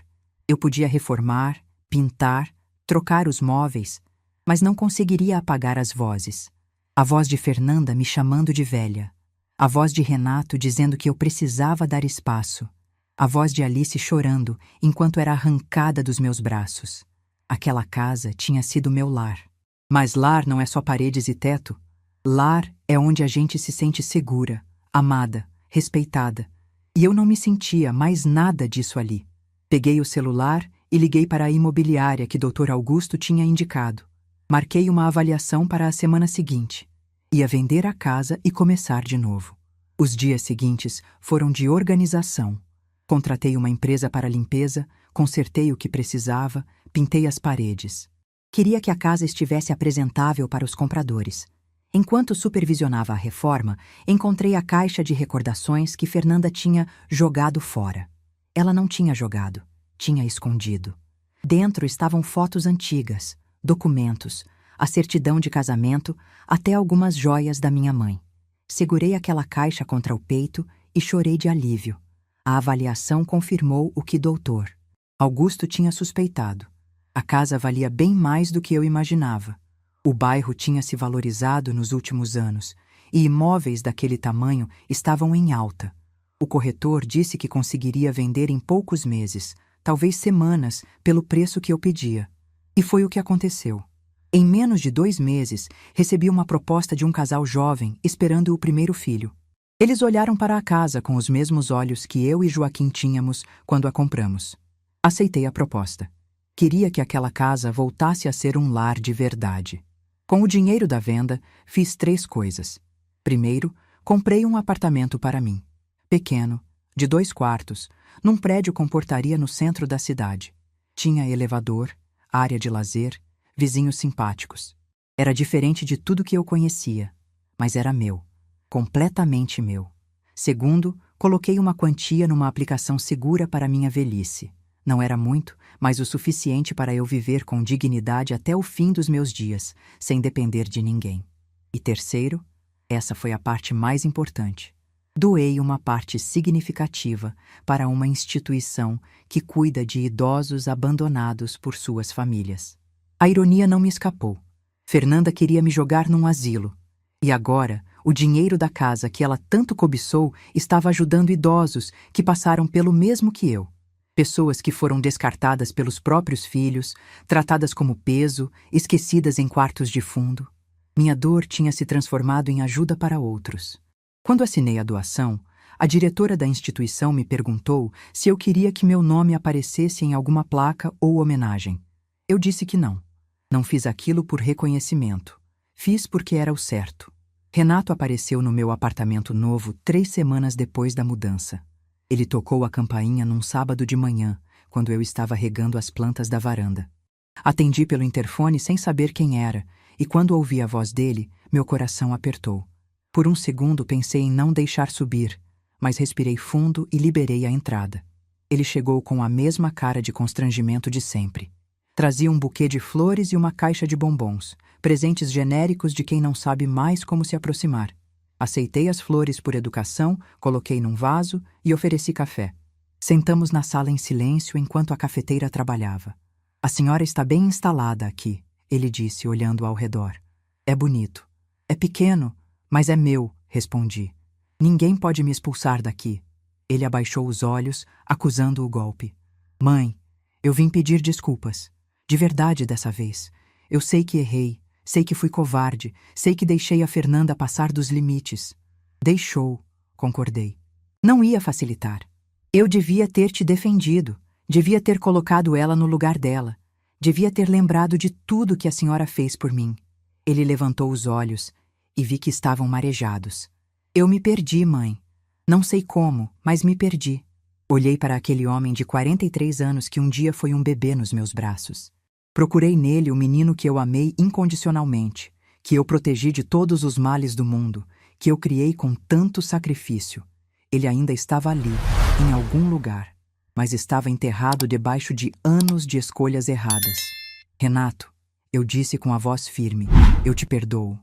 Eu podia reformar, pintar, trocar os móveis, mas não conseguiria apagar as vozes. A voz de Fernanda me chamando de velha. A voz de Renato dizendo que eu precisava dar espaço. A voz de Alice chorando enquanto era arrancada dos meus braços. Aquela casa tinha sido meu lar. Mas lar não é só paredes e teto. Lar é onde a gente se sente segura, amada, respeitada. E eu não me sentia mais nada disso ali. Peguei o celular e liguei para a imobiliária que Dr. Augusto tinha indicado. Marquei uma avaliação para a semana seguinte. Ia vender a casa e começar de novo. Os dias seguintes foram de organização. Contratei uma empresa para limpeza, consertei o que precisava, pintei as paredes. Queria que a casa estivesse apresentável para os compradores. Enquanto supervisionava a reforma, encontrei a caixa de recordações que Fernanda tinha jogado fora. Ela não tinha jogado, tinha escondido. Dentro estavam fotos antigas, documentos, a certidão de casamento, até algumas joias da minha mãe. Segurei aquela caixa contra o peito e chorei de alívio. A avaliação confirmou o que Dr. Augusto tinha suspeitado. A casa valia bem mais do que eu imaginava. O bairro tinha se valorizado nos últimos anos e imóveis daquele tamanho estavam em alta. O corretor disse que conseguiria vender em poucos meses, talvez semanas, pelo preço que eu pedia. E foi o que aconteceu. Em menos de 2 meses, recebi uma proposta de um casal jovem esperando o primeiro filho. Eles olharam para a casa com os mesmos olhos que eu e Joaquim tínhamos quando a compramos. Aceitei a proposta. Queria que aquela casa voltasse a ser um lar de verdade. Com o dinheiro da venda, fiz 3 coisas. Primeiro, comprei um apartamento para mim. Pequeno, de 2 quartos, num prédio com portaria no centro da cidade. Tinha elevador, área de lazer, vizinhos simpáticos. Era diferente de tudo que eu conhecia, mas era meu, completamente meu. Segundo, coloquei uma quantia numa aplicação segura para minha velhice. Não era muito, mas o suficiente para eu viver com dignidade até o fim dos meus dias, sem depender de ninguém. E terceiro, essa foi a parte mais importante. Doei uma parte significativa para uma instituição que cuida de idosos abandonados por suas famílias. A ironia não me escapou. Fernanda queria me jogar num asilo. E agora, o dinheiro da casa que ela tanto cobiçou estava ajudando idosos que passaram pelo mesmo que eu. Pessoas que foram descartadas pelos próprios filhos, tratadas como peso, esquecidas em quartos de fundo. Minha dor tinha se transformado em ajuda para outros. Quando assinei a doação, a diretora da instituição me perguntou se eu queria que meu nome aparecesse em alguma placa ou homenagem. Eu disse que não. Não fiz aquilo por reconhecimento. Fiz porque era o certo. Renato apareceu no meu apartamento novo 3 semanas depois da mudança. Ele tocou a campainha num sábado de manhã, quando eu estava regando as plantas da varanda. Atendi pelo interfone sem saber quem era, e quando ouvi a voz dele, meu coração apertou. Por um segundo pensei em não deixar subir, mas respirei fundo e liberei a entrada. Ele chegou com a mesma cara de constrangimento de sempre. Trazia um buquê de flores e uma caixa de bombons, presentes genéricos de quem não sabe mais como se aproximar. Aceitei as flores por educação, coloquei num vaso e ofereci café. Sentamos na sala em silêncio enquanto a cafeteira trabalhava. "A senhora está bem instalada aqui", ele disse, olhando ao redor. "É bonito. É pequeno, mas é meu", respondi. "Ninguém pode me expulsar daqui." Ele abaixou os olhos, acusando o golpe. "Mãe, eu vim pedir desculpas. De verdade dessa vez. Eu sei que errei, sei que fui covarde, sei que deixei a Fernanda passar dos limites." "Deixou", concordei. "Não ia facilitar. Eu devia ter te defendido, devia ter colocado ela no lugar dela, devia ter lembrado de tudo que a senhora fez por mim." Ele levantou os olhos e vi que estavam marejados. "Eu me perdi, mãe. Não sei como, mas me perdi." Olhei para aquele homem de 43 anos que um dia foi um bebê nos meus braços. Procurei nele o menino que eu amei incondicionalmente, que eu protegi de todos os males do mundo, que eu criei com tanto sacrifício. Ele ainda estava ali, em algum lugar, mas estava enterrado debaixo de anos de escolhas erradas. "Renato", eu disse com a voz firme, "eu te perdoo.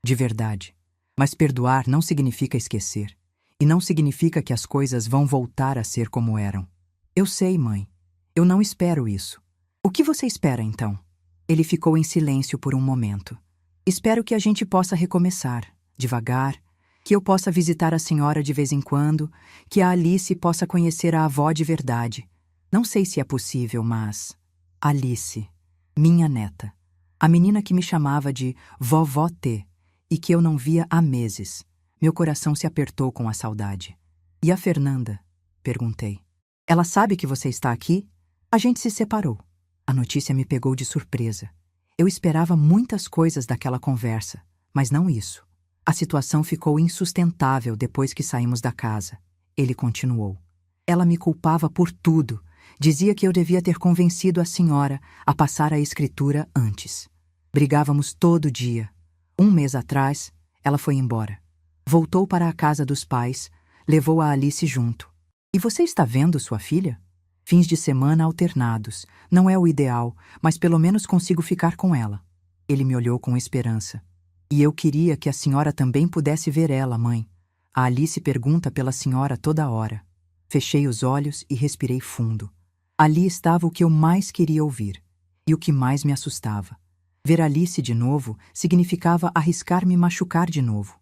De verdade. Mas perdoar não significa esquecer. E não significa que as coisas vão voltar a ser como eram." "Eu sei, mãe. Eu não espero isso." "O que você espera, então?" Ele ficou em silêncio por um momento. "Espero que a gente possa recomeçar, devagar, que eu possa visitar a senhora de vez em quando, que a Alice possa conhecer a avó de verdade. Não sei se é possível, mas... Alice, minha neta, a menina que me chamava de Vovó T e que eu não via há meses." Meu coração se apertou com a saudade. "E a Fernanda?" perguntei. "Ela sabe que você está aqui?" "A gente se separou." A notícia me pegou de surpresa. Eu esperava muitas coisas daquela conversa, mas não isso. "A situação ficou insustentável depois que saímos da casa." Ele continuou. "Ela me culpava por tudo. Dizia que eu devia ter convencido a senhora a passar a escritura antes. Brigávamos todo dia. 1 mês atrás, ela foi embora. Voltou para a casa dos pais, levou a Alice junto. E você está vendo sua filha? Fins de semana alternados. Não é o ideal, mas pelo menos consigo ficar com ela." Ele me olhou com esperança. "E eu queria que a senhora também pudesse ver ela, mãe. A Alice pergunta pela senhora toda hora." Fechei os olhos e respirei fundo. Ali estava o que eu mais queria ouvir. E o que mais me assustava. Ver Alice de novo significava arriscar me machucar de novo.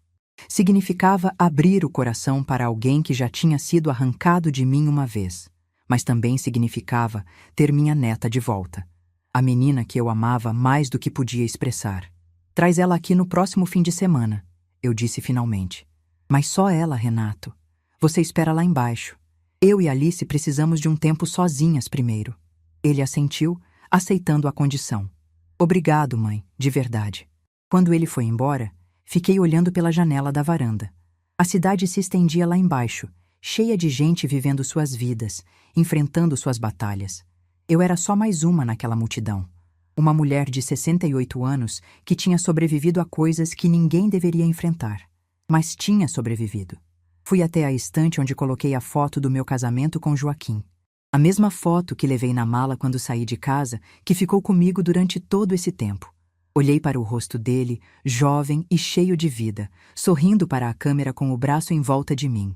Significava abrir o coração para alguém que já tinha sido arrancado de mim uma vez. Mas também significava ter minha neta de volta. A menina que eu amava mais do que podia expressar. "Traz ela aqui no próximo fim de semana", eu disse finalmente. "Mas só ela, Renato. Você espera lá embaixo. Eu e Alice precisamos de um tempo sozinhas primeiro." Ele assentiu, aceitando a condição. "Obrigado, mãe, de verdade." Quando ele foi embora, fiquei olhando pela janela da varanda. A cidade se estendia lá embaixo, cheia de gente vivendo suas vidas, enfrentando suas batalhas. Eu era só mais uma naquela multidão. Uma mulher de 68 anos que tinha sobrevivido a coisas que ninguém deveria enfrentar. Mas tinha sobrevivido. Fui até a estante onde coloquei a foto do meu casamento com Joaquim. A mesma foto que levei na mala quando saí de casa, que ficou comigo durante todo esse tempo. Olhei para o rosto dele, jovem e cheio de vida, sorrindo para a câmera com o braço em volta de mim.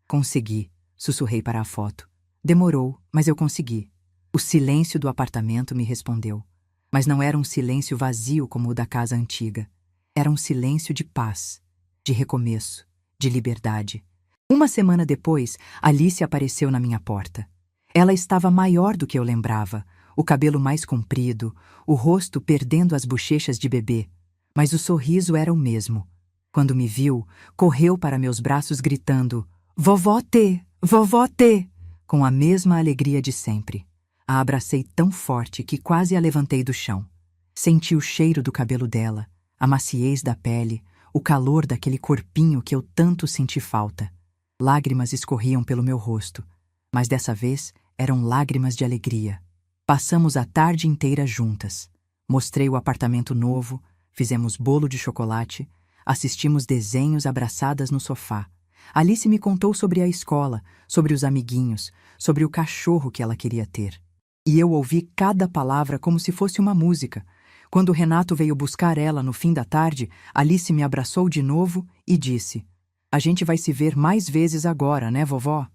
Consegui, sussurrei para a foto. Demorou, mas eu consegui. O silêncio do apartamento me respondeu. Mas não era um silêncio vazio como o da casa antiga. Era um silêncio de paz, de recomeço, de liberdade. Uma semana depois, Alice apareceu na minha porta. Ela estava maior do que eu lembrava, o cabelo mais comprido, o rosto perdendo as bochechas de bebê. Mas o sorriso era o mesmo. Quando me viu, correu para meus braços gritando: Vovó T! Vovó T! Com a mesma alegria de sempre. A abracei tão forte que quase a levantei do chão. Senti o cheiro do cabelo dela, a maciez da pele, o calor daquele corpinho que eu tanto senti falta. Lágrimas escorriam pelo meu rosto, mas dessa vez eram lágrimas de alegria. Passamos a tarde inteira juntas. Mostrei o apartamento novo, fizemos bolo de chocolate, assistimos desenhos abraçadas no sofá. Alice me contou sobre a escola, sobre os amiguinhos, sobre o cachorro que ela queria ter. E eu ouvi cada palavra como se fosse uma música. Quando Renato veio buscar ela no fim da tarde, Alice me abraçou de novo e disse: A gente vai se ver mais vezes agora, né, vovó?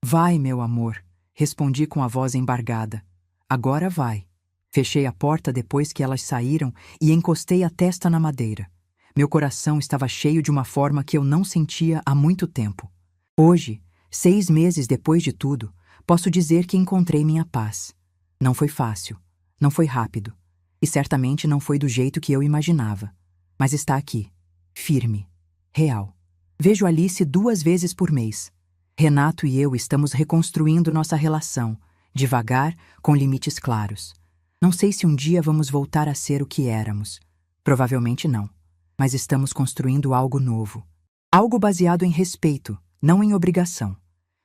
Vai, meu amor, respondi com a voz embargada. Agora vai. Fechei a porta depois que elas saíram e encostei a testa na madeira. Meu coração estava cheio de uma forma que eu não sentia há muito tempo. Hoje, 6 meses depois de tudo, posso dizer que encontrei minha paz. Não foi fácil, não foi rápido, e certamente não foi do jeito que eu imaginava. Mas está aqui, firme, real. Vejo Alice 2 vezes por mês. Renato e eu estamos reconstruindo nossa relação, devagar, com limites claros. Não sei se um dia vamos voltar a ser o que éramos. Provavelmente não. Mas estamos construindo algo novo. Algo baseado em respeito, não em obrigação.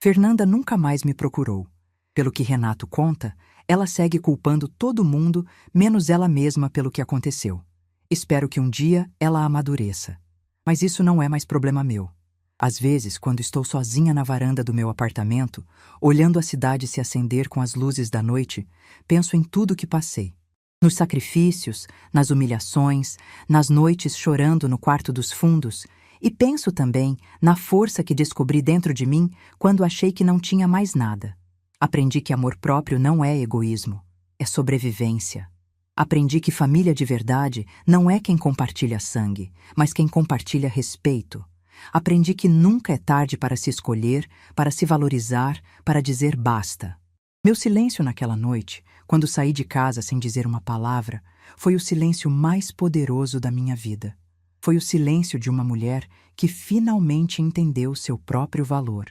Fernanda nunca mais me procurou. Pelo que Renato conta, ela segue culpando todo mundo, menos ela mesma pelo que aconteceu. Espero que um dia ela amadureça. Mas isso não é mais problema meu. Às vezes, quando estou sozinha na varanda do meu apartamento, olhando a cidade se acender com as luzes da noite, penso em tudo que passei. Nos sacrifícios, nas humilhações, nas noites chorando no quarto dos fundos, e penso também na força que descobri dentro de mim quando achei que não tinha mais nada. Aprendi que amor próprio não é egoísmo, é sobrevivência. Aprendi que família de verdade não é quem compartilha sangue, mas quem compartilha respeito. Aprendi que nunca é tarde para se escolher, para se valorizar, para dizer basta. Meu silêncio naquela noite, quando saí de casa sem dizer uma palavra, foi o silêncio mais poderoso da minha vida. Foi o silêncio de uma mulher que finalmente entendeu seu próprio valor.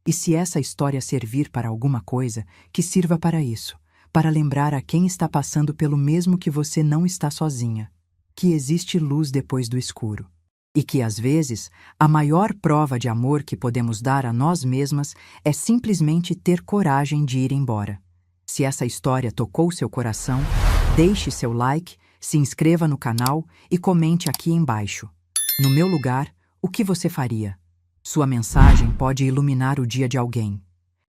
E se essa história servir para alguma coisa, que sirva para isso, para lembrar a quem está passando pelo mesmo que você não está sozinha, que existe luz depois do escuro. E que, às vezes, a maior prova de amor que podemos dar a nós mesmas é simplesmente ter coragem de ir embora. Se essa história tocou seu coração, deixe seu like, se inscreva no canal e comente aqui embaixo. No meu lugar, o que você faria? Sua mensagem pode iluminar o dia de alguém.